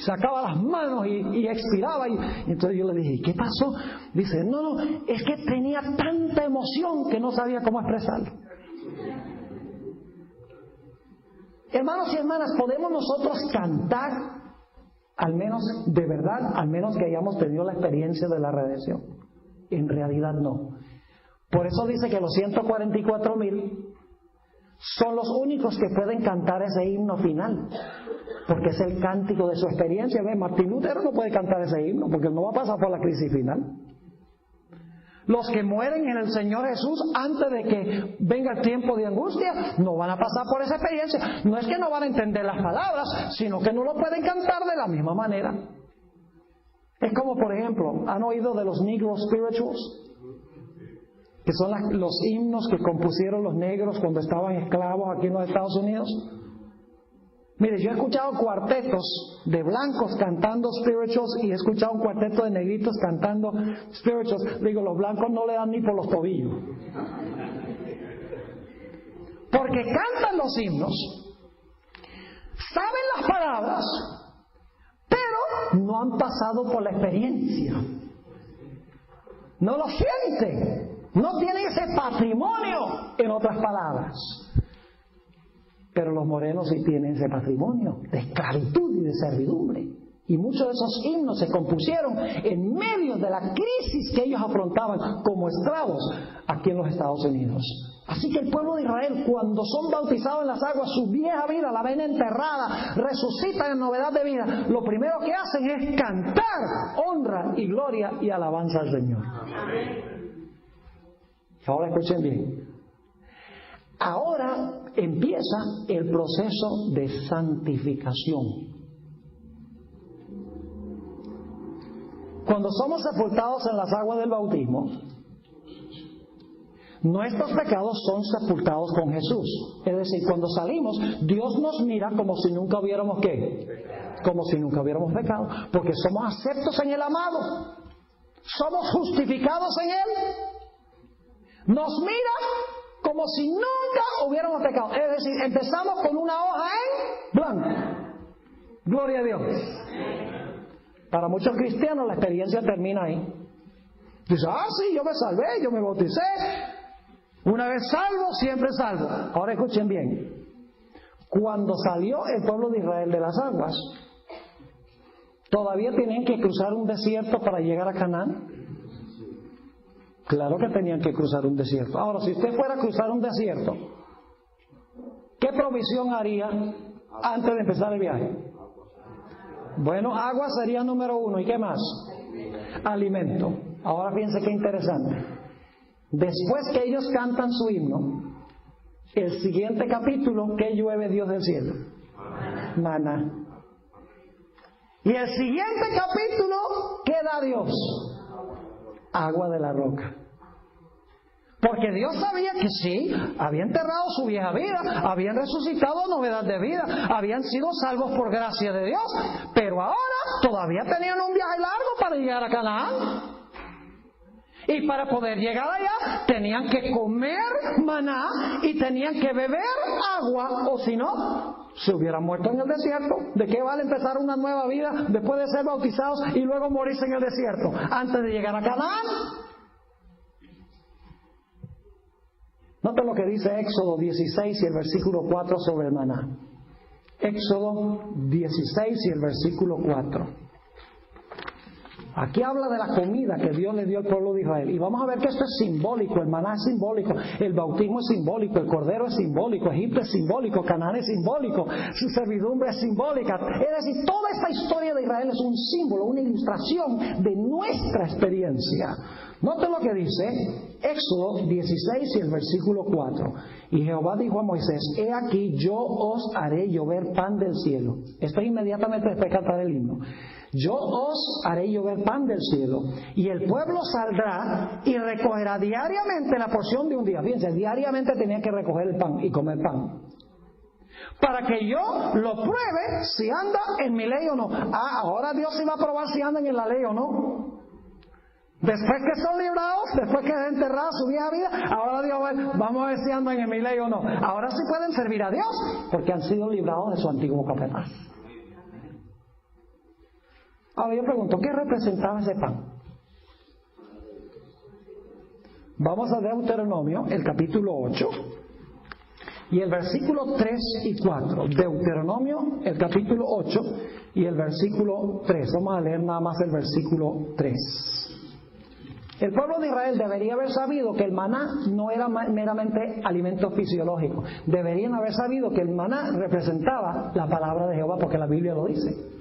sacaba las manos y expiraba, y entonces yo le dije, ¿qué pasó? Dice, no, es que tenía tanta emoción que no sabía cómo expresarlo. Hermanos y hermanas, ¿podemos nosotros cantar, al menos de verdad, al menos que hayamos tenido la experiencia de la redención? En realidad no. Por eso dice que los 144,000 son los únicos que pueden cantar ese himno final, porque es el cántico de su experiencia. Martín Lutero no puede cantar ese himno porque no va a pasar por la crisis final. Los que mueren en el Señor Jesús antes de que venga el tiempo de angustia no van a pasar por esa experiencia. No es que no van a entender las palabras, sino que no lo pueden cantar de la misma manera. Es como, por ejemplo, ¿han oído de los Negro Spirituals? Que son los himnos que compusieron los negros cuando estaban esclavos aquí en los Estados Unidos. Mire, yo he escuchado cuartetos de blancos cantando spirituals y he escuchado un cuarteto de negritos cantando spirituals. Digo, los blancos no le dan ni por los tobillos. Porque cantan los himnos, saben las palabras, pero no han pasado por la experiencia. No lo sienten. No tienen ese patrimonio, en otras palabras. Pero los morenos sí tienen ese patrimonio de esclavitud y de servidumbre. Y muchos de esos himnos se compusieron en medio de la crisis que ellos afrontaban como esclavos aquí en los Estados Unidos. Así que el pueblo de Israel, cuando son bautizados en las aguas, su vieja vida la ven enterrada, resucitan en novedad de vida. Lo primero que hacen es cantar honra y gloria y alabanza al Señor. Ahora escuchen bien. Ahora empieza el proceso de santificación. Cuando somos sepultados en las aguas del bautismo, nuestros pecados son sepultados con Jesús. Es decir, cuando salimos, Dios nos mira como si nunca hubiéramos ¿qué? Como si nunca hubiéramos pecado, porque somos aceptos en el amado, somos justificados en Él. Nos mira como si nunca hubiéramos pecado. Es decir, empezamos con una hoja en blanco. Gloria a Dios. Para muchos cristianos la experiencia termina ahí. Dice, sí, yo me salvé, yo me bauticé. Una vez salvo, siempre salvo. Ahora escuchen bien. Cuando salió el pueblo de Israel de las aguas, ¿todavía tenían que cruzar un desierto para llegar a Canaán? Claro que tenían que cruzar un desierto. Ahora, si usted fuera a cruzar un desierto, ¿qué provisión haría antes de empezar el viaje? Bueno, agua sería número 1. ¿Y qué más? Alimento. Ahora fíjense qué interesante. Después que ellos cantan su himno, el siguiente capítulo, ¿qué llueve Dios del cielo? Maná. Y el siguiente capítulo, ¿qué da Dios? Agua de la roca. Porque Dios sabía que sí, habían enterrado su vieja vida, habían resucitado novedad de vida, habían sido salvos por gracia de Dios, pero ahora todavía tenían un viaje largo para llegar a Canaán. Y para poder llegar allá tenían que comer maná y tenían que beber agua, o si no, se hubieran muerto en el desierto. ¿De qué vale empezar una nueva vida después de ser bautizados y luego morirse en el desierto antes de llegar a Canaán? Noten lo que dice Éxodo 16 y el versículo 4 sobre el maná. Éxodo 16 y el versículo 4. Aquí habla de la comida que Dios le dio al pueblo de Israel. Y vamos a ver que esto es simbólico. El maná es simbólico, el bautismo es simbólico, el cordero es simbólico, Egipto es simbólico, Canaán es simbólico, su servidumbre es simbólica. Es decir, toda esta historia de Israel es un símbolo, una ilustración de nuestra experiencia. Noten lo que dice Éxodo 16 y el versículo 4. Y Jehová dijo a Moisés, he aquí yo os haré llover pan del cielo. Esto es inmediatamente después de cantar el himno. Yo os haré llover pan del cielo, y el pueblo saldrá y recogerá diariamente la porción de un día. Fíjense, diariamente tenían que recoger el pan y comer pan, para que yo lo pruebe si anda en mi ley o no. Ahora Dios iba a probar si andan en la ley o no. Después que son librados, después que han enterrado su vieja vida, ahora Dios vamos a ver si andan en mi ley o no. Ahora sí pueden servir a Dios, porque han sido librados de su antiguo capataz. Ahora yo pregunto, ¿qué representaba ese pan? Vamos a Deuteronomio, el capítulo 8, y el versículo 3 y 4. Deuteronomio, el capítulo 8, y el versículo 3. Vamos a leer nada más el versículo 3. El pueblo de Israel debería haber sabido que el maná no era meramente alimento fisiológico. Deberían haber sabido que el maná representaba la palabra de Jehová, porque la Biblia lo dice.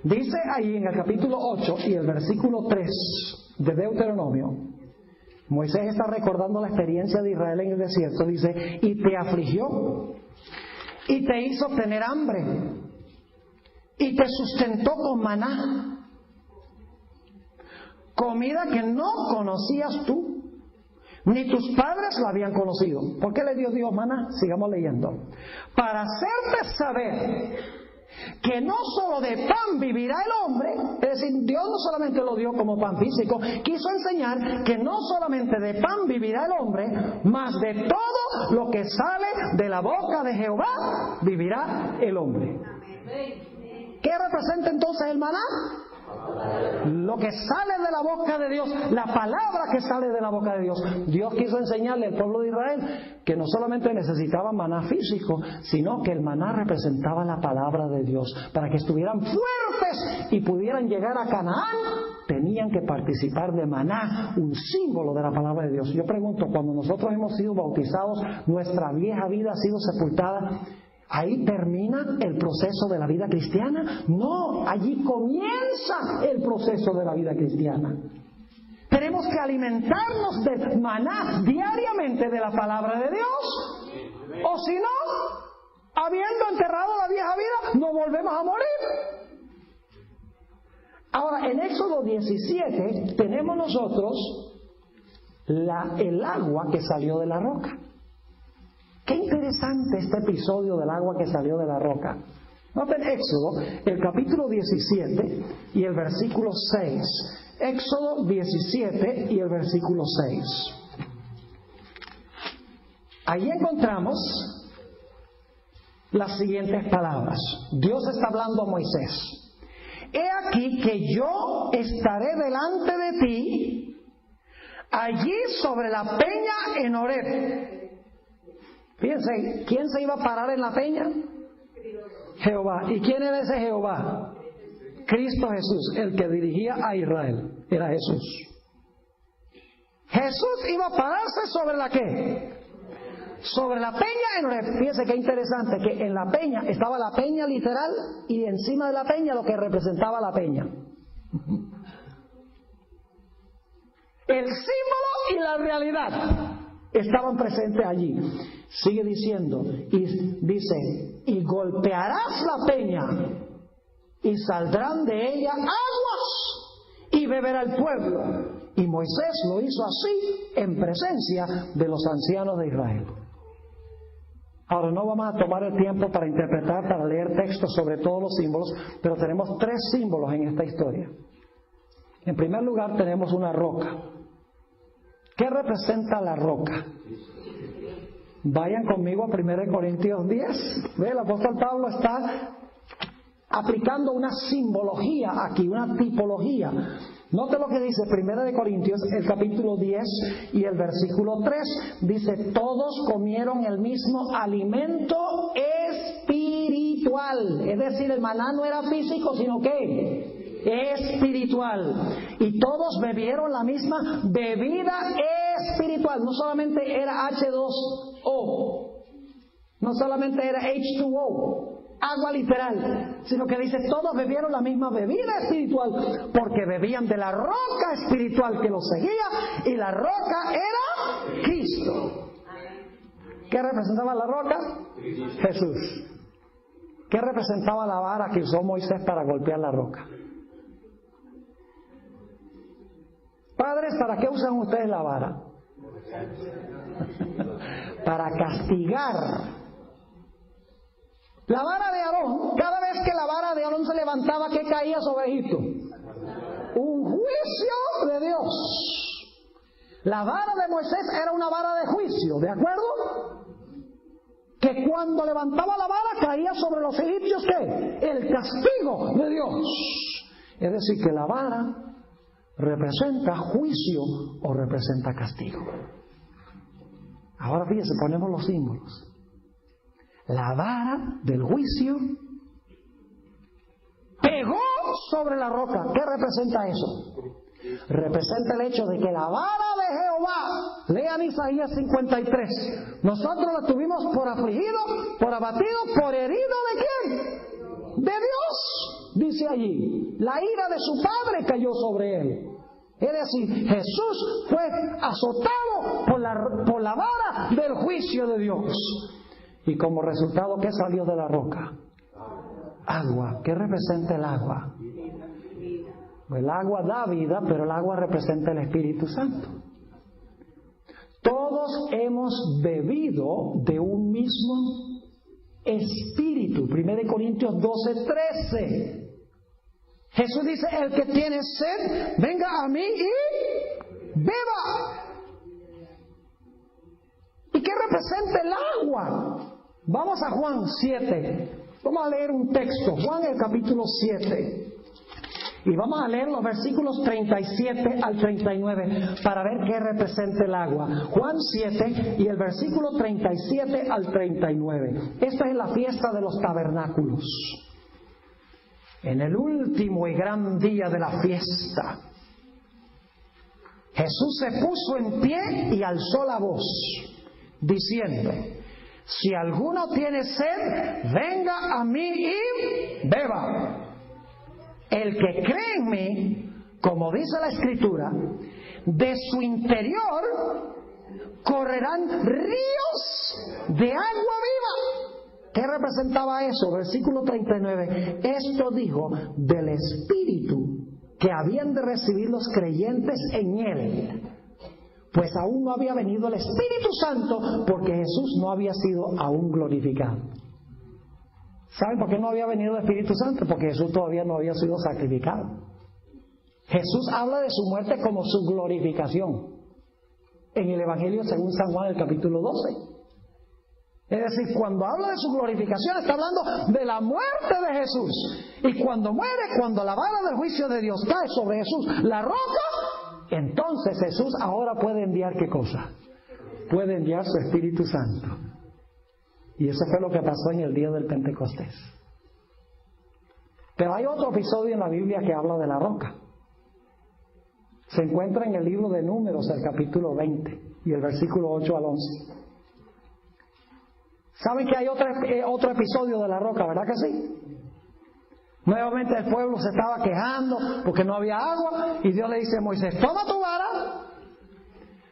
Dice ahí en el capítulo 8 y el versículo 3 de Deuteronomio, Moisés está recordando la experiencia de Israel en el desierto. Dice, y te afligió, y te hizo tener hambre, y te sustentó con maná, comida que no conocías tú, ni tus padres la habían conocido. ¿Por qué le dio Dios maná? Sigamos leyendo. Para hacerte saber que no solo de pan vivirá el hombre, es decir, Dios no solamente lo dio como pan físico, quiso enseñar que no solamente de pan vivirá el hombre, mas de todo lo que sale de la boca de Jehová vivirá el hombre. ¿Qué representa entonces el maná? Lo que sale de la boca de Dios, la palabra que sale de la boca de Dios. Dios quiso enseñarle al pueblo de Israel que no solamente necesitaba maná físico, sino que el maná representaba la palabra de Dios. Para que estuvieran fuertes y pudieran llegar a Canaán, tenían que participar de maná, un símbolo de la palabra de Dios. Yo pregunto, cuando nosotros hemos sido bautizados, nuestra vieja vida ha sido sepultada, ¿ahí termina el proceso de la vida cristiana? No, allí comienza el proceso de la vida cristiana. Tenemos que alimentarnos de maná diariamente de la palabra de Dios. O si no, habiendo enterrado la vieja vida, no volvemos a morir. Ahora, en Éxodo 17 tenemos nosotros el agua que salió de la roca. Qué interesante este episodio del agua que salió de la roca. Noten Éxodo, el capítulo 17 y el versículo 6. Éxodo 17 y el versículo 6. Ahí encontramos las siguientes palabras. Dios está hablando a Moisés. He aquí que yo estaré delante de ti, allí sobre la peña en Horeb. Fíjense, ¿quién se iba a parar en la peña? Jehová. ¿Y quién era ese Jehová? Cristo Jesús, el que dirigía a Israel. Era Jesús. Jesús iba a pararse sobre la ¿qué? Sobre la peña en Horeb. Fíjense qué interesante, que en la peña estaba la peña literal y encima de la peña lo que representaba la peña. El símbolo y la realidad estaban presentes allí. Sigue diciendo, y dice, y golpearás la peña, y saldrán de ella aguas, y beberá el pueblo. Y Moisés lo hizo así en presencia de los ancianos de Israel. Ahora no vamos a tomar el tiempo para interpretar, para leer textos sobre todos los símbolos, pero tenemos 3 símbolos en esta historia. En primer lugar tenemos una roca. ¿Qué representa la roca? Vayan conmigo a 1 Corintios 10. ¿Ve? El apóstol Pablo está aplicando una simbología aquí, una tipología. Note lo que dice 1 Corintios, el capítulo 10 y el versículo 3. Dice, todos comieron el mismo alimento espiritual. Es decir, el maná no era físico, sino ¿qué? Espiritual. Y todos bebieron la misma bebida espiritual. No solamente era H2O, no solamente era H2O, agua literal, sino que dice todos bebieron la misma bebida espiritual, porque bebían de la roca espiritual que los seguía, y la roca era Cristo. ¿Qué representaba la roca? Jesús. ¿Qué representaba la vara que usó Moisés para golpear la roca? Padres, ¿para qué usan ustedes la vara? Para castigar. La vara de Aarón, cada vez que la vara de Aarón se levantaba, ¿qué caía sobre Egipto? Un juicio de Dios. La vara de Moisés era una vara de juicio, ¿de acuerdo? Que cuando levantaba la vara caía sobre los egipcios, ¿qué? El castigo de Dios. Es decir, que la vara representa juicio o representa castigo. Ahora fíjense, ponemos los símbolos. La vara del juicio pegó sobre la roca. ¿Qué representa eso? Representa el hecho de que la vara de Jehová, lean Isaías 53, nosotros la tuvimos por afligido, por abatido, por herido ¿de quién? De Dios, dice allí. La ira de su padre cayó sobre él. Es decir, Jesús fue azotado por la vara del juicio de Dios. Y como resultado, ¿qué salió de la roca? Agua. ¿Qué representa el agua? El agua da vida, pero el agua representa el Espíritu Santo. Todos hemos bebido de un mismo Espíritu. 1 Corintios 12:13. Jesús dice, el que tiene sed, venga a mí y beba. ¿Y qué representa el agua? Vamos a Juan 7. Vamos a leer un texto. Juan el capítulo 7. Y vamos a leer los versículos 37 al 39 para ver qué representa el agua. Juan 7 y el versículo 37 al 39. Esta es la fiesta de los tabernáculos. En el último y gran día de la fiesta, Jesús se puso en pie y alzó la voz, diciendo: si alguno tiene sed, venga a mí y beba. El que cree en mí, como dice la Escritura, de su interior correrán ríos de agua viva. ¿Qué representaba eso? Versículo 39. Esto dijo del Espíritu que habían de recibir los creyentes en Él, pues aún no había venido el Espíritu Santo, porque Jesús no había sido aún glorificado. ¿Saben por qué no había venido el Espíritu Santo? Porque Jesús todavía no había sido sacrificado. Jesús habla de su muerte como su glorificación en el Evangelio según San Juan, el capítulo 12. Es decir, cuando habla de su glorificación, está hablando de la muerte de Jesús. Y cuando muere, cuando la vara del juicio de Dios cae sobre Jesús, la roca, entonces Jesús ahora puede enviar ¿qué cosa? Puede enviar su Espíritu Santo. Y eso fue lo que pasó en el día del Pentecostés. Pero hay otro episodio en la Biblia que habla de la roca. Se encuentra en el libro de Números, el capítulo 20 y el versículo 8 al 11. ¿Saben que hay otro episodio de la roca, verdad que sí? Nuevamente el pueblo se estaba quejando porque no había agua, y Dios le dice a Moisés: toma tu vara,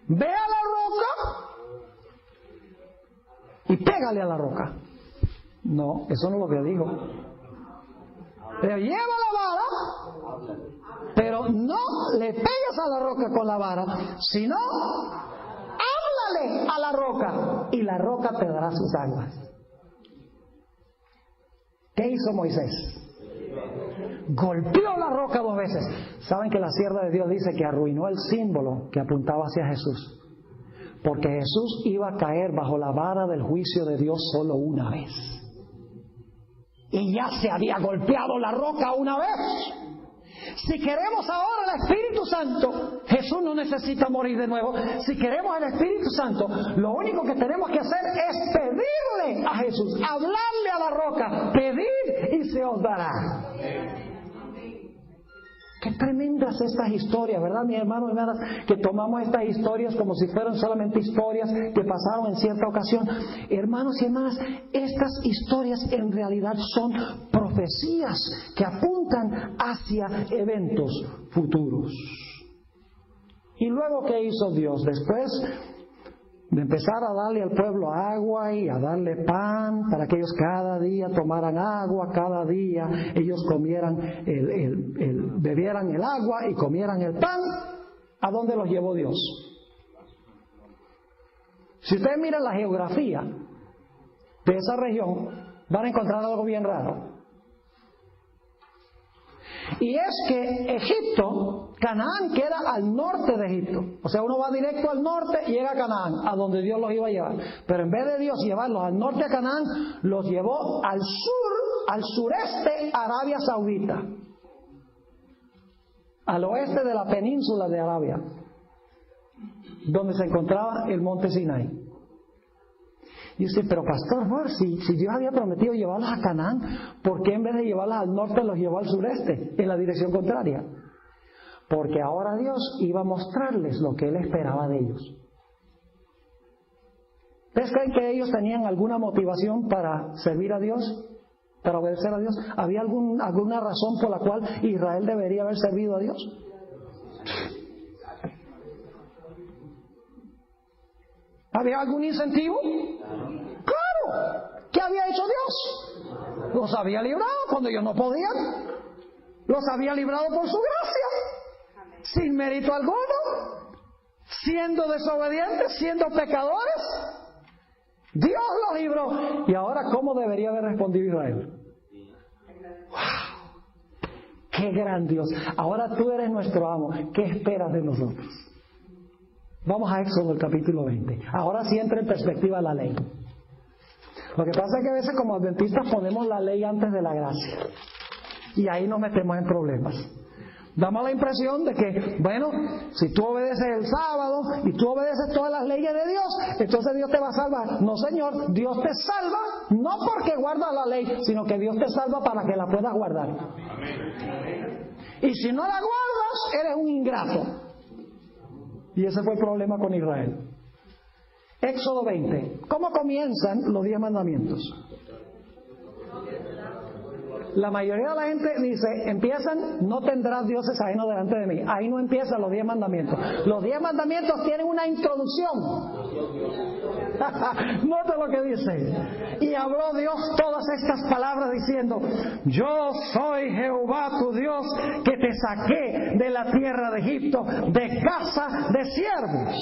ve a la roca y pégale a la roca. No, eso no es lo que dijo. Pero lleva la vara, pero no le pegues a la roca con la vara, sino háblale a la roca y la roca te dará sus aguas. ¿Qué hizo Moisés? Golpeó la roca 2 veces. ¿Saben que la sierva de Dios dice que arruinó el símbolo que apuntaba hacia Jesús? Porque Jesús iba a caer bajo la vara del juicio de Dios solo una vez. Y ya se había golpeado la roca una vez. Si queremos ahora el Espíritu Santo, Jesús no necesita morir de nuevo. Si queremos el Espíritu Santo, lo único que tenemos que hacer es pedirle a Jesús, hablarle a la roca, pedir y se os dará. Qué tremendas estas historias, ¿verdad, mis hermanos y hermanas? Que tomamos estas historias como si fueran solamente historias que pasaron en cierta ocasión. Hermanos y hermanas, estas historias en realidad son profecías que apuntan hacia eventos futuros. ¿Y luego qué hizo Dios? Después de empezar a darle al pueblo agua y a darle pan para que ellos cada día tomaran agua, cada día ellos comieran bebieran el agua y comieran el pan, ¿a dónde los llevó Dios? Si ustedes miran la geografía de esa región, van a encontrar algo bien raro. Y es que Egipto, Canaán queda al norte de Egipto. O sea, uno va directo al norte y llega a Canaán, a donde Dios los iba a llevar. Pero en vez de Dios llevarlos al norte de Canaán, los llevó al sur, al sureste, Arabia Saudita. Al oeste de la península de Arabia, donde se encontraba el monte Sinai. Y dice, pero pastor, si Dios había prometido llevarlos a Canaán, ¿por qué en vez de llevarlos al norte los llevó al sureste, en la dirección contraria? Porque ahora Dios iba a mostrarles lo que Él esperaba de ellos. ¿Ustedes creen que ellos tenían alguna motivación para servir a Dios? ¿Para obedecer a Dios? ¿Había alguna razón por la cual Israel debería haber servido a Dios? ¿Había algún incentivo? ¡Claro! ¿Qué había hecho Dios? Los había librado cuando ellos no podían. Los había librado por su gracia, sin mérito alguno, siendo desobedientes, siendo pecadores. Dios los libró. ¿Y ahora cómo debería haber respondido Israel? ¡Wow! ¡Qué gran Dios! Ahora tú eres nuestro amo. ¿Qué esperas de nosotros? Vamos a Éxodo, el capítulo 20. Ahora sí entra en perspectiva la ley. Lo que pasa es que a veces como adventistas ponemos la ley antes de la gracia. Y ahí nos metemos en problemas. Damos la impresión de que, bueno, si tú obedeces el sábado y tú obedeces todas las leyes de Dios, entonces Dios te va a salvar. No, Señor, Dios te salva no porque guardas la ley, sino que Dios te salva para que la puedas guardar. Y si no la guardas, eres un ingrato. Y ese fue el problema con Israel. Éxodo 20. ¿Cómo comienzan los 10 mandamientos? La mayoría de la gente dice, empiezan, no tendrás dioses ajenos delante de mí. Ahí no empiezan los 10 mandamientos. Los 10 mandamientos tienen una introducción. Nota lo que dice. Y habló Dios todas estas palabras diciendo, yo soy Jehová tu Dios que te saqué de la tierra de Egipto, de casa de siervos.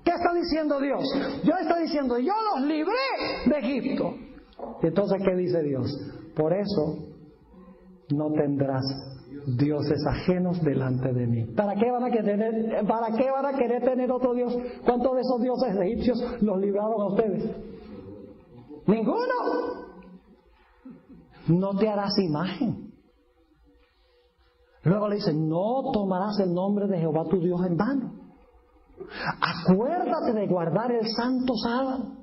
¿Qué está diciendo Dios? Dios está diciendo, yo los libré de Egipto. Entonces, ¿qué dice Dios? Por eso no tendrás dioses ajenos delante de mí. ¿Para qué van a querer tener otro Dios? ¿Cuántos de esos dioses egipcios los libraron a ustedes? Ninguno. No te harás imagen. Luego le dice, no tomarás el nombre de Jehová tu Dios en vano. Acuérdate de guardar el santo sábado.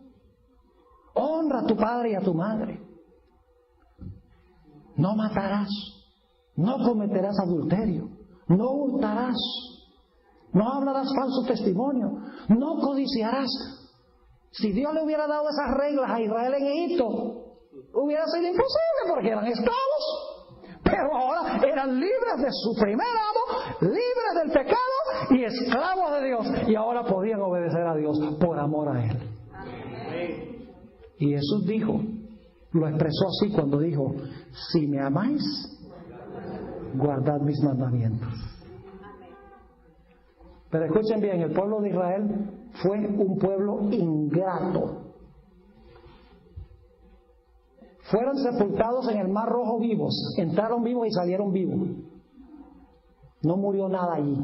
Honra a tu padre y a tu madre. No matarás, no cometerás adulterio, no hurtarás, no hablarás falso testimonio, no codiciarás. Si Dios le hubiera dado esas reglas a Israel en Egipto, hubiera sido imposible porque eran esclavos. Pero ahora eran libres de su primer amo, libres del pecado y esclavos de Dios. Y ahora podían obedecer a Dios por amor a Él. Y Jesús dijo, lo expresó así cuando dijo, si me amáis, guardad mis mandamientos. Pero escuchen bien, el pueblo de Israel fue un pueblo ingrato. Fueron sepultados en el Mar Rojo vivos, entraron vivos y salieron vivos. No murió nada allí.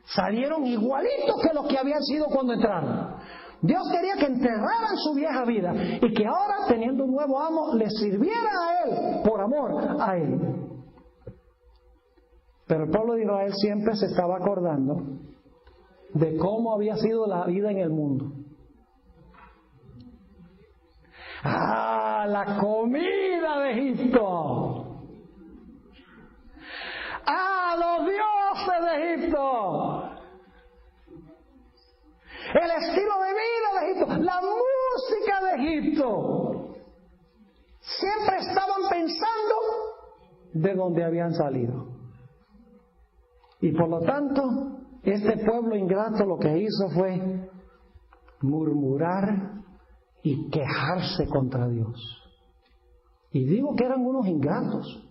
Salieron igualitos que los que habían sido cuando entraron. Dios quería que enterraran su vieja vida y que ahora, teniendo un nuevo amo, le sirviera a Él por amor a Él. Pero el pueblo de Israel siempre se estaba acordando de cómo había sido la vida en el mundo. ¡Ah, la comida de Egipto! ¡Ah, los dioses de Egipto! El estilo de vida de Egipto, la música de Egipto. Siempre estaban pensando de dónde habían salido. Y por lo tanto, este pueblo ingrato lo que hizo fue murmurar y quejarse contra Dios. Y digo que eran unos ingratos.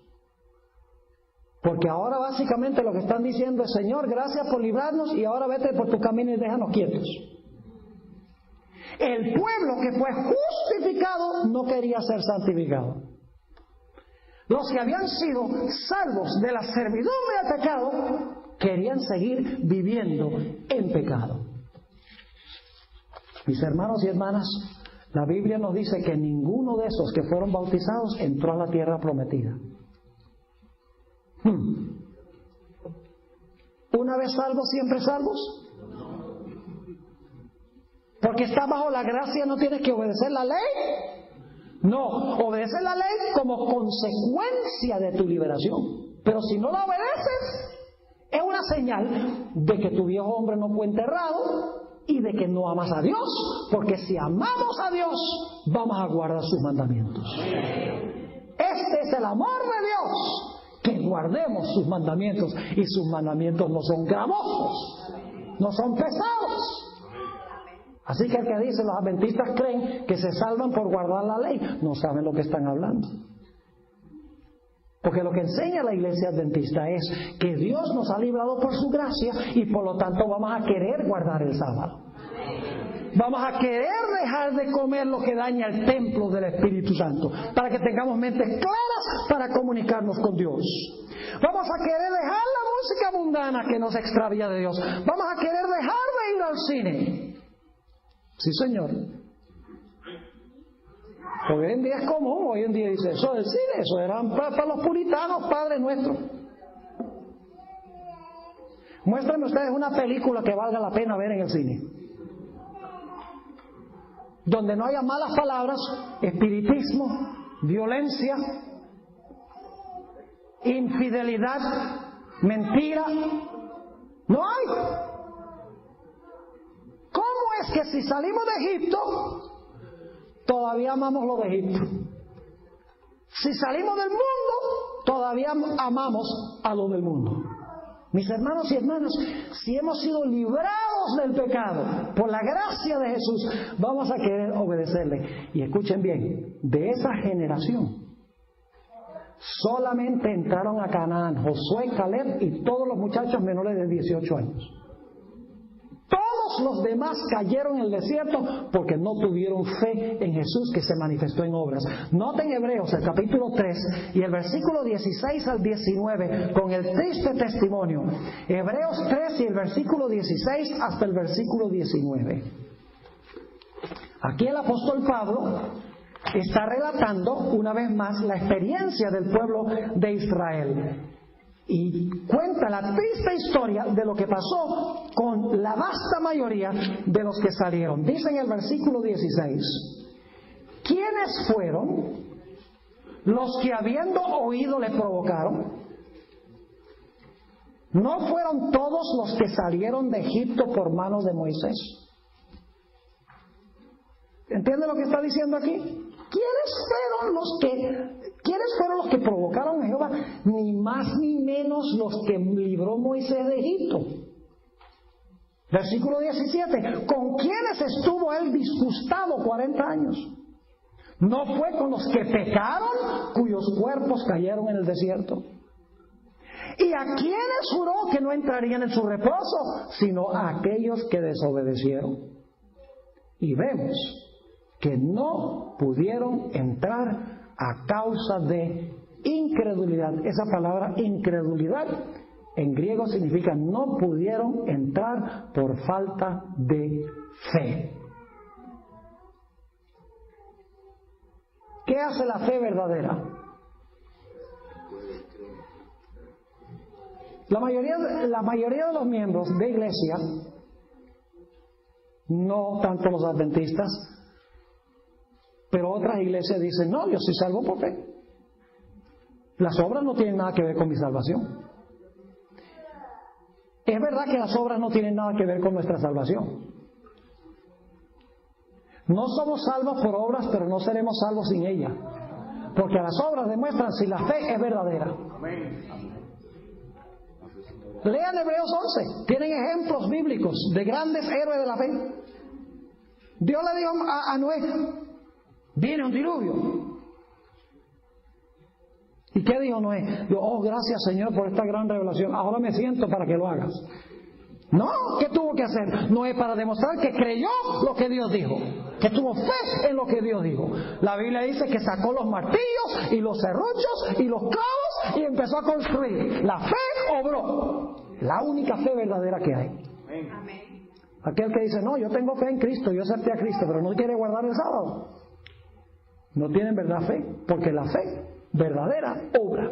Porque ahora básicamente lo que están diciendo es, Señor, gracias por librarnos y ahora vete por tu camino y déjanos quietos. El pueblo que fue justificado no quería ser santificado. Los que habían sido salvos de la servidumbre del pecado querían seguir viviendo en pecado. Mis hermanos y hermanas, la Biblia nos dice que ninguno de esos que fueron bautizados entró a la tierra prometida. ¿Una vez salvos, siempre salvos? Porque estás bajo la gracia, no tienes que obedecer la ley. No, obedeces la ley como consecuencia de tu liberación. Pero si no la obedeces, es una señal de que tu viejo hombre no fue enterrado y de que no amas a Dios. Porque si amamos a Dios, vamos a guardar sus mandamientos. Este es el amor de Dios. Que guardemos sus mandamientos, y sus mandamientos no son gravosos, no son pesados. Así que el que dice los adventistas creen que se salvan por guardar la ley, no saben lo que están hablando. Porque lo que enseña la iglesia adventista es que Dios nos ha librado por su gracia y por lo tanto vamos a querer guardar el sábado. Vamos a querer dejar de comer lo que daña el templo del Espíritu Santo, para que tengamos mentes claras para comunicarnos con Dios. Vamos a querer dejar la música mundana que nos extravía de Dios. Vamos a querer dejar de ir al cine. Sí, Señor. Porque hoy en día es común, hoy en día dice, eso del cine, eso eran para los puritanos, Padre Nuestro. Muéstrenme ustedes una película que valga la pena ver en el cine, donde no haya malas palabras, espiritismo, violencia, infidelidad, mentira. No hay. ¿Cómo es que si salimos de Egipto todavía amamos lo de Egipto? Si salimos del mundo todavía amamos a lo del mundo. Mis hermanos y hermanas, si hemos sido librados del pecado por la gracia de Jesús, vamos a querer obedecerle. Y escuchen bien, de esa generación solamente entraron a Canaán Josué, Caleb y todos los muchachos menores de 18 años. Todos los demás cayeron en el desierto porque no tuvieron fe en Jesús, que se manifestó en obras. Noten Hebreos, el capítulo 3 y el versículo 16 al 19, con el triste testimonio. Hebreos 3 y el versículo 16 hasta el versículo 19. Aquí el apóstol Pablo está relatando una vez más la experiencia del pueblo de Israel. Y cuenta la triste historia de lo que pasó con la vasta mayoría de los que salieron. Dice en el versículo 16: ¿quiénes fueron los que habiendo oído le provocaron? ¿No fueron todos los que salieron de Egipto por manos de Moisés? ¿Entienden lo que está diciendo aquí? ¿Quiénes fueron los que provocaron a Jehová? Ni más ni menos los que libró Moisés de Egipto. Versículo 17: ¿con quiénes estuvo él disgustado 40 años? ¿No fue con los que pecaron, cuyos cuerpos cayeron en el desierto? ¿Y a quiénes juró que no entrarían en su reposo? Sino a aquellos que desobedecieron. Y vemos que no pudieron entrar a causa de incredulidad. Esa palabra incredulidad en griego significa no pudieron entrar por falta de fe. ¿Qué hace la fe verdadera? La mayoría de los miembros de iglesia, no tanto los adventistas, pero otras iglesias dicen, no, yo soy salvo por fe. Las obras no tienen nada que ver con mi salvación. Es verdad que las obras no tienen nada que ver con nuestra salvación. No somos salvos por obras, pero no seremos salvos sin ella. Porque las obras demuestran si la fe es verdadera. Lean Hebreos 11. Tienen ejemplos bíblicos de grandes héroes de la fe. Dios le dijo a Noé: viene un diluvio. ¿Y qué dijo Noé? Dijo: oh, gracias Señor por esta gran revelación. Ahora me siento para que lo hagas. No, ¿qué tuvo que hacer Noé para demostrar que creyó lo que Dios dijo? Que tuvo fe en lo que Dios dijo. La Biblia dice que sacó los martillos y los serruchos y los clavos y empezó a construir. La fe obró. La única fe verdadera que hay. Amén. Aquel que dice: no, yo tengo fe en Cristo, yo acepté a Cristo, pero no quiere guardar el sábado, no tiene en verdad fe, porque la fe verdadera obra.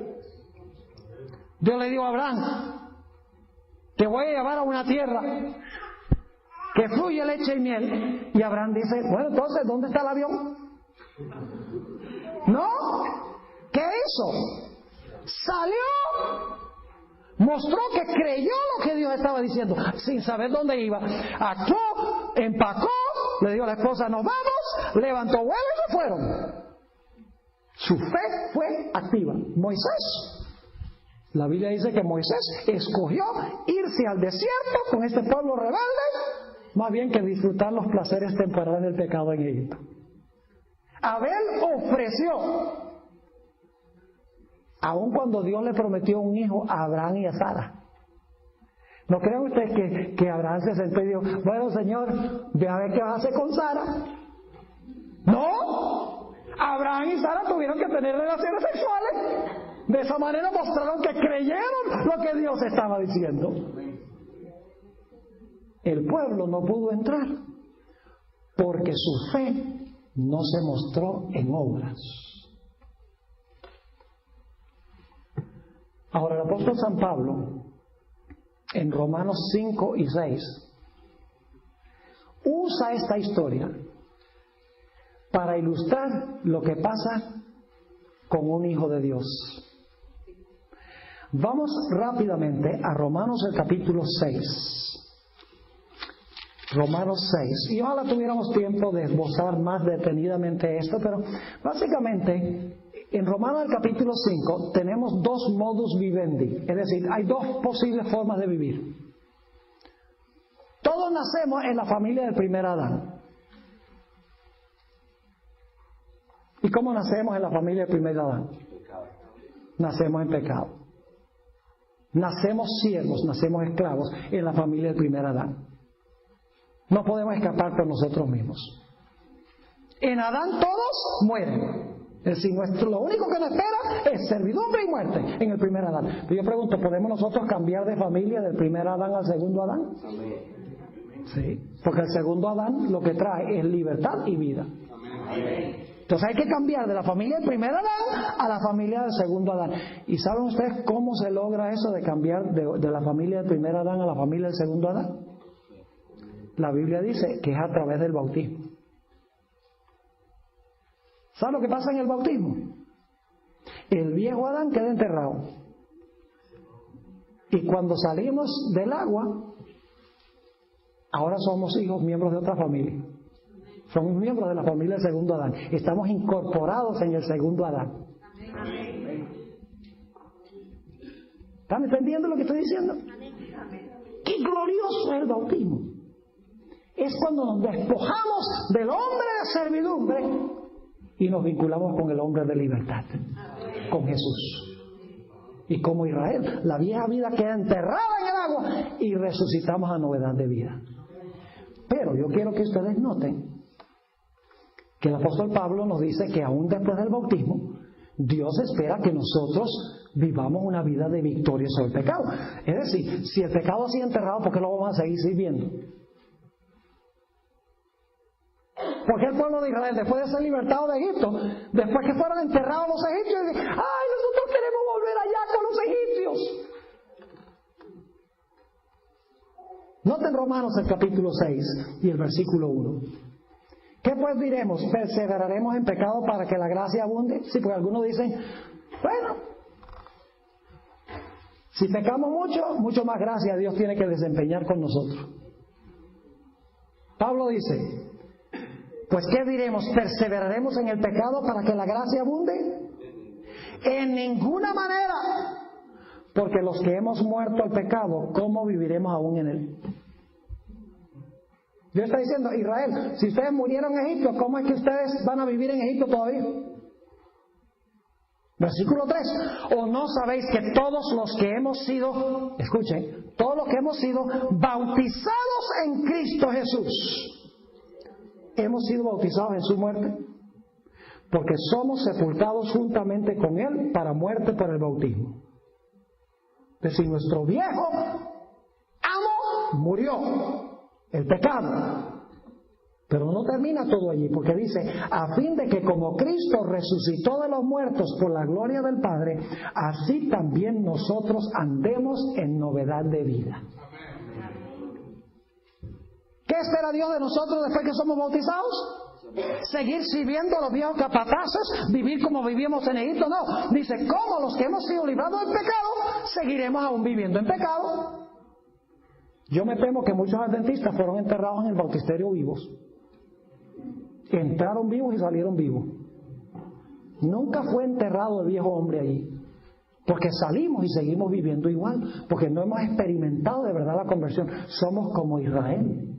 Dios le dijo a Abraham: te voy a llevar a una tierra que fluye leche y miel. Y Abraham dice: bueno, entonces, ¿dónde está el avión? No. ¿Qué hizo? Salió, mostró que creyó lo que Dios estaba diciendo, sin saber dónde iba. Actuó, empacó, le dijo a la esposa: nos vamos, levantó vuelo y se fueron. Su fe fue activa. Moisés, la Biblia dice que Moisés escogió irse al desierto con este pueblo rebelde, más bien que disfrutar los placeres temporales del pecado en Egipto. Abel ofreció, aun cuando Dios le prometió un hijo a Abraham y a Sara. ¿No creen ustedes que Abraham se sentó y dijo: bueno, Señor, ve a ver qué vas a hacer con Sara? No, Abraham y Sara tuvieron que tener relaciones sexuales. De esa manera mostraron que creyeron lo que Dios estaba diciendo. El pueblo no pudo entrar porque su fe no se mostró en obras. Ahora, el apóstol San Pablo, en Romanos 5 y 6, usa esta historia para ilustrar lo que pasa con un hijo de Dios. Vamos rápidamente a Romanos el capítulo 6. Romanos 6. Y ojalá tuviéramos tiempo de esbozar más detenidamente esto, pero básicamente en Romanos el capítulo 5 tenemos dos modus vivendi, es decir, hay dos posibles formas de vivir. Todos nacemos en la familia del primer Adán. ¿Y cómo nacemos en la familia del primer Adán? Nacemos en pecado. Nacemos siervos, nacemos esclavos en la familia del primer Adán. No podemos escapar por nosotros mismos. En Adán todos mueren. Es decir, lo único que nos espera es servidumbre y muerte en el primer Adán. Pero yo pregunto, ¿podemos nosotros cambiar de familia del primer Adán al segundo Adán? Sí, porque el segundo Adán lo que trae es libertad y vida. Entonces hay que cambiar de la familia del primer Adán a la familia del segundo Adán. ¿Y saben ustedes cómo se logra eso de cambiar de la familia del primer Adán a la familia del segundo Adán? La Biblia dice que es a través del bautismo. ¿Saben lo que pasa en el bautismo? El viejo Adán queda enterrado. Y cuando salimos del agua, ahora somos hijos, miembros de otra familia. Somos miembros de la familia del segundo Adán. Estamos incorporados en el segundo Adán. ¿Están entendiendo lo que estoy diciendo? ¡Qué glorioso es el bautismo! Es cuando nos despojamos del hombre de servidumbre y nos vinculamos con el hombre de libertad, con Jesús. Y como Israel, la vieja vida queda enterrada en el agua y resucitamos a novedad de vida. Pero yo quiero que ustedes noten que el apóstol Pablo nos dice que aún después del bautismo, Dios espera que nosotros vivamos una vida de victoria sobre el pecado. Es decir, si el pecado ha sido enterrado, ¿por qué lo vamos a seguir sirviendo? Porque el pueblo de Israel, después de ser libertado de Egipto, después que fueron enterrados los egipcios, dicen, ¡ay, nosotros queremos volver allá con los egipcios! Noten Romanos el capítulo 6 y el versículo 1. ¿Qué pues diremos? ¿Perseveraremos en pecado para que la gracia abunde? Sí, porque algunos dicen, bueno, si pecamos mucho, mucho más gracia Dios tiene que desempeñar con nosotros. Pablo dice, pues ¿qué diremos? ¿Perseveraremos en el pecado para que la gracia abunde? En ninguna manera, porque los que hemos muerto al pecado, ¿cómo viviremos aún en él? Dios está diciendo, Israel, si ustedes murieron en Egipto, ¿cómo es que ustedes van a vivir en Egipto todavía? Versículo 3. ¿O no sabéis que todos los que hemos sido, escuchen, todos los que hemos sido bautizados en Cristo Jesús, hemos sido bautizados en su muerte? Porque somos sepultados juntamente con Él para muerte por el bautismo. Es decir, nuestro viejo amo murió, el pecado. Pero no termina todo allí, porque dice, a fin de que como Cristo resucitó de los muertos por la gloria del Padre, así también nosotros andemos en novedad de vida. ¿Qué espera Dios de nosotros después que somos bautizados? ¿Seguir sirviendo a los viejos capataces? ¿Vivir como vivíamos en Egipto? No. Dice, ¿cómo los que hemos sido librados del pecado, seguiremos aún viviendo en pecado? Yo me temo que muchos adventistas fueron enterrados en el bautisterio vivos. Entraron vivos y salieron vivos. Nunca fue enterrado el viejo hombre allí. Porque salimos y seguimos viviendo igual. Porque no hemos experimentado de verdad la conversión. Somos como Israel.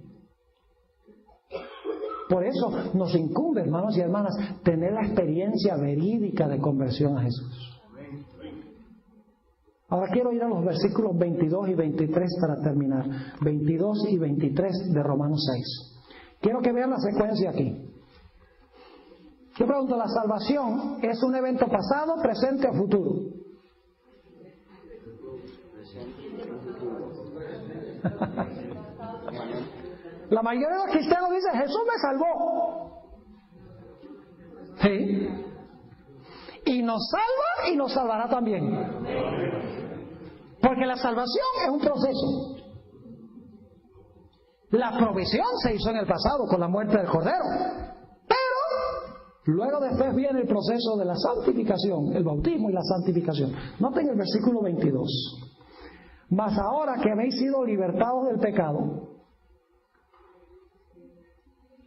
Por eso nos incumbe, hermanos y hermanas, tener la experiencia verídica de conversión a Jesús. Ahora quiero ir a los versículos 22 y 23 para terminar. 22 y 23 de Romanos 6. Quiero que vean la secuencia aquí. Yo pregunto, ¿la salvación es un evento pasado, presente o futuro? La mayoría de los cristianos dicen, Jesús me salvó. Sí. Y nos salva y nos salvará también. Porque la salvación es un proceso. La provisión se hizo en el pasado con la muerte del Cordero. Pero luego después viene el proceso de la santificación, el bautismo y la santificación. Noten el versículo 22. Mas ahora que habéis sido libertados del pecado.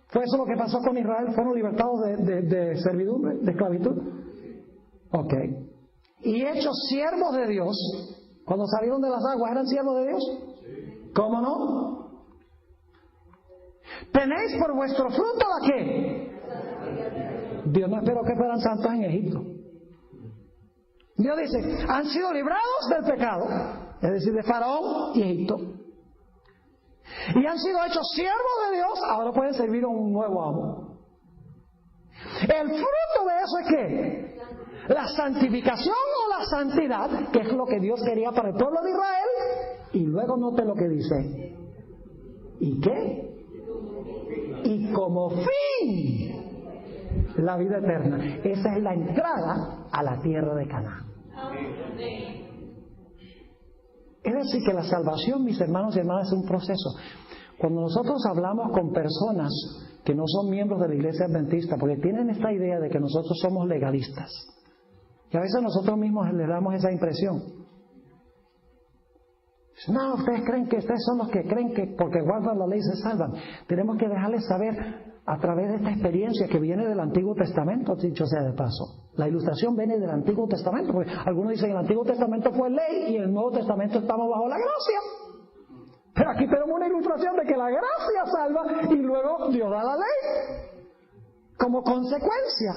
¿Fue eso lo que pasó con Israel? ¿Fueron libertados de servidumbre, de esclavitud? Ok. Y hechos siervos de Dios. Cuando salieron de las aguas, ¿eran siervos de Dios? ¿Cómo no? ¿Tenéis por vuestro fruto la qué? Dios no esperó que fueran santos en Egipto. Dios dice, han sido librados del pecado, es decir, de Faraón y Egipto. Y han sido hechos siervos de Dios, ahora pueden servir a un nuevo amo. El fruto de eso es ¿qué? La santificación o la santidad, que es lo que Dios quería para el pueblo de Israel. Y luego note lo que dice. ¿Y qué? Y como fin, la vida eterna. Esa es la entrada a la tierra de Canaán. Es decir, que la salvación, mis hermanos y hermanas, es un proceso. Cuando nosotros hablamos con personas que no son miembros de la iglesia adventista, porque tienen esta idea de que nosotros somos legalistas, y a veces nosotros mismos les damos esa impresión. No, ustedes creen que ustedes son los que creen que porque guardan la ley se salvan. Tenemos que dejarles saber a través de esta experiencia que viene del Antiguo Testamento, dicho sea de paso. La ilustración viene del Antiguo Testamento, porque algunos dicen que el Antiguo Testamento fue ley y en el Nuevo Testamento estamos bajo la gracia. Pero aquí tenemos una ilustración de que la gracia salva y luego Dios da la ley. Como consecuencia,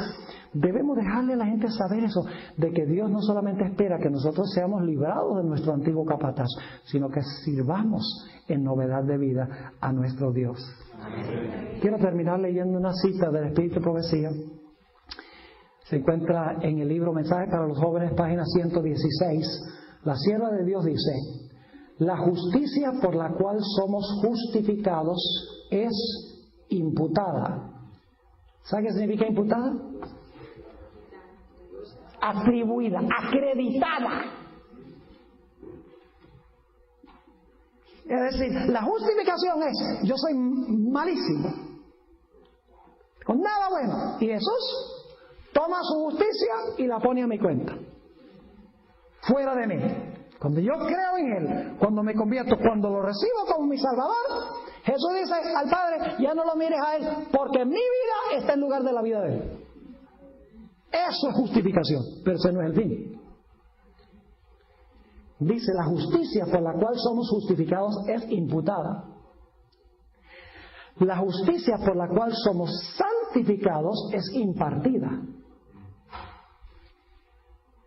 debemos dejarle a la gente saber eso, de que Dios no solamente espera que nosotros seamos librados de nuestro antiguo capataz, sino que sirvamos en novedad de vida a nuestro Dios. Quiero terminar leyendo una cita del Espíritu de Profecía. Se encuentra en el libro Mensaje para los Jóvenes, página 116. La sierva de Dios dice: la justicia por la cual somos justificados es imputada. ¿Sabe qué significa imputada? Atribuida, acreditada. Es decir, la justificación es: yo soy malísimo, con nada bueno, y Jesús toma su justicia y la pone a mi cuenta, fuera de mí. Cuando yo creo en Él, cuando me convierto, cuando lo recibo como mi Salvador, Jesús dice al Padre: ya no lo mires a Él, porque mi vida está en lugar de la vida de Él. Eso es justificación, pero ese no es el fin. Dice: la justicia por la cual somos justificados es imputada. La justicia por la cual somos santificados es impartida.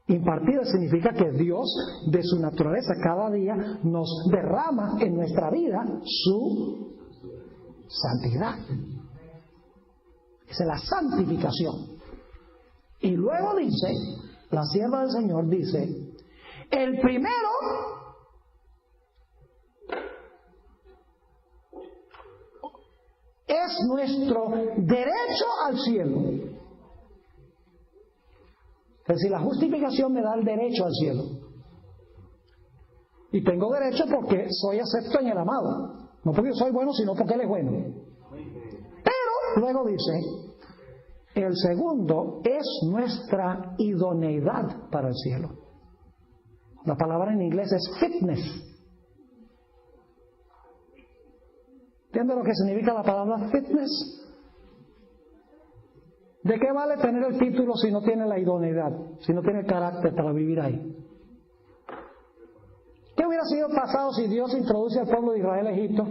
Impartida significa que Dios, de su naturaleza, cada día nos derrama en nuestra vida su santidad. Esa es la santificación. Y luego dice, la sierva del Señor dice: el primero es nuestro derecho al cielo. Es decir, la justificación me da el derecho al cielo. Y tengo derecho porque soy acepto en el amado. No porque yo soy bueno, sino porque Él es bueno. Pero luego dice: el segundo es nuestra idoneidad para el cielo. La palabra en inglés es fitness. ¿Entiende lo que significa la palabra fitness? ¿De qué vale tener el título si no tiene la idoneidad, si no tiene el carácter para vivir ahí? ¿Qué hubiera sido pasado si Dios introduce al pueblo de Israel a Egipto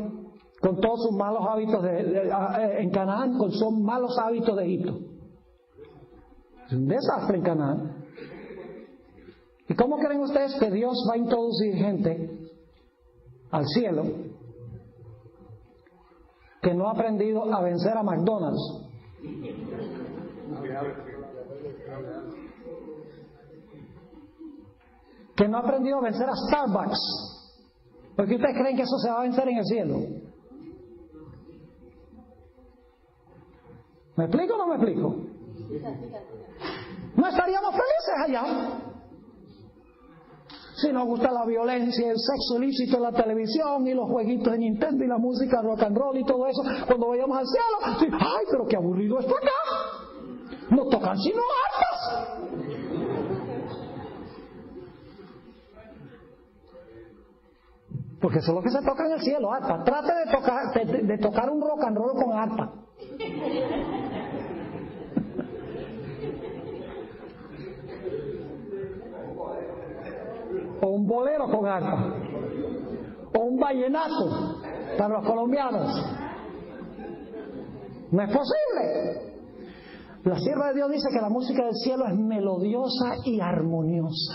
con todos sus malos hábitos en Canaán, con sus malos hábitos de Egipto? Es un desastre en Canaán. ¿Y cómo creen ustedes que Dios va a introducir gente al cielo que no ha aprendido a vencer a McDonald's? Que no ha aprendido a vencer a Starbucks. ¿Por qué ustedes creen que eso se va a vencer en el cielo? ¿Me explico o no me explico? No estaríamos felices allá. Si nos gusta la violencia, el sexo ilícito en la televisión y los jueguitos de Nintendo y la música rock and roll y todo eso, cuando vayamos al cielo, sí, ¡ay, pero qué aburrido esto acá! No tocan sino arpas. Porque eso es lo que se toca en el cielo, arpa. Trate de tocar un rock and roll con arpa. O un bolero con arpa. O un vallenato para los colombianos. No es posible. La sierva de Dios dice que la música del cielo es melodiosa y armoniosa.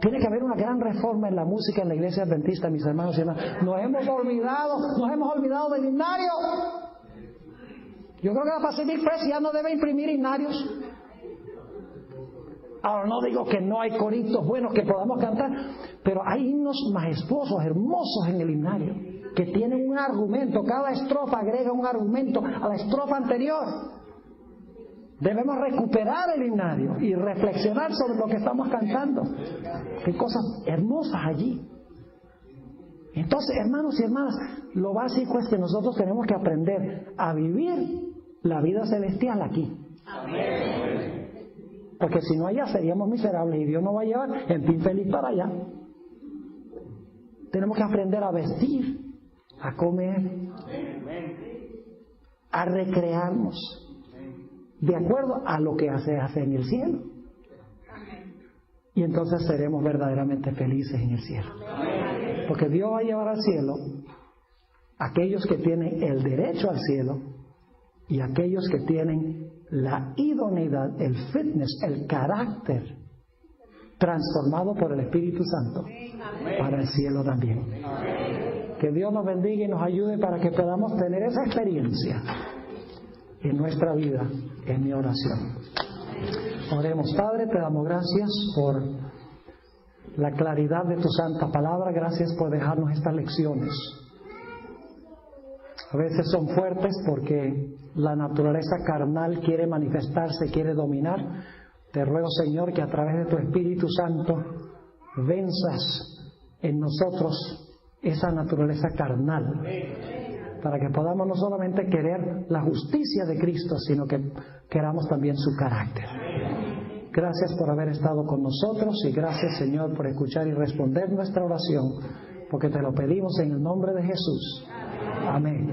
Tiene que haber una gran reforma en la música en la iglesia adventista, mis hermanos y hermanas. Nos hemos olvidado del himnario. Yo creo que la Pacific Press ya no debe imprimir himnarios. Ahora no digo que no hay coritos buenos que podamos cantar, pero hay himnos majestuosos, hermosos en el himnario, que tienen un argumento. Cada estrofa agrega un argumento a la estrofa anterior. Debemos recuperar el himnario y reflexionar sobre lo que estamos cantando. Qué cosas hermosas allí. Entonces, hermanos y hermanas, lo básico es que nosotros tenemos que aprender a vivir la vida celestial aquí. Amén. Porque si no allá seríamos miserables y Dios nos va a llevar en fin feliz para allá. Tenemos que aprender a vestir, a comer, a recrearnos de acuerdo a lo que se hace en el cielo. Y entonces seremos verdaderamente felices en el cielo. Porque Dios va a llevar al cielo a aquellos que tienen el derecho al cielo y a aquellos que tienen la idoneidad, el fitness, el carácter transformado por el Espíritu Santo para el cielo también. Que Dios nos bendiga y nos ayude para que podamos tener esa experiencia en nuestra vida, en mi oración. Oremos. Padre, te damos gracias por la claridad de tu santa palabra. Gracias por dejarnos estas lecciones. A veces son fuertes porque la naturaleza carnal quiere manifestarse, quiere dominar. Te ruego, Señor, que a través de tu Espíritu Santo venzas en nosotros esa naturaleza carnal, para que podamos no solamente querer la justicia de Cristo, sino que queramos también su carácter. Gracias por haber estado con nosotros y gracias, Señor, por escuchar y responder nuestra oración, porque te lo pedimos en el nombre de Jesús. Amén.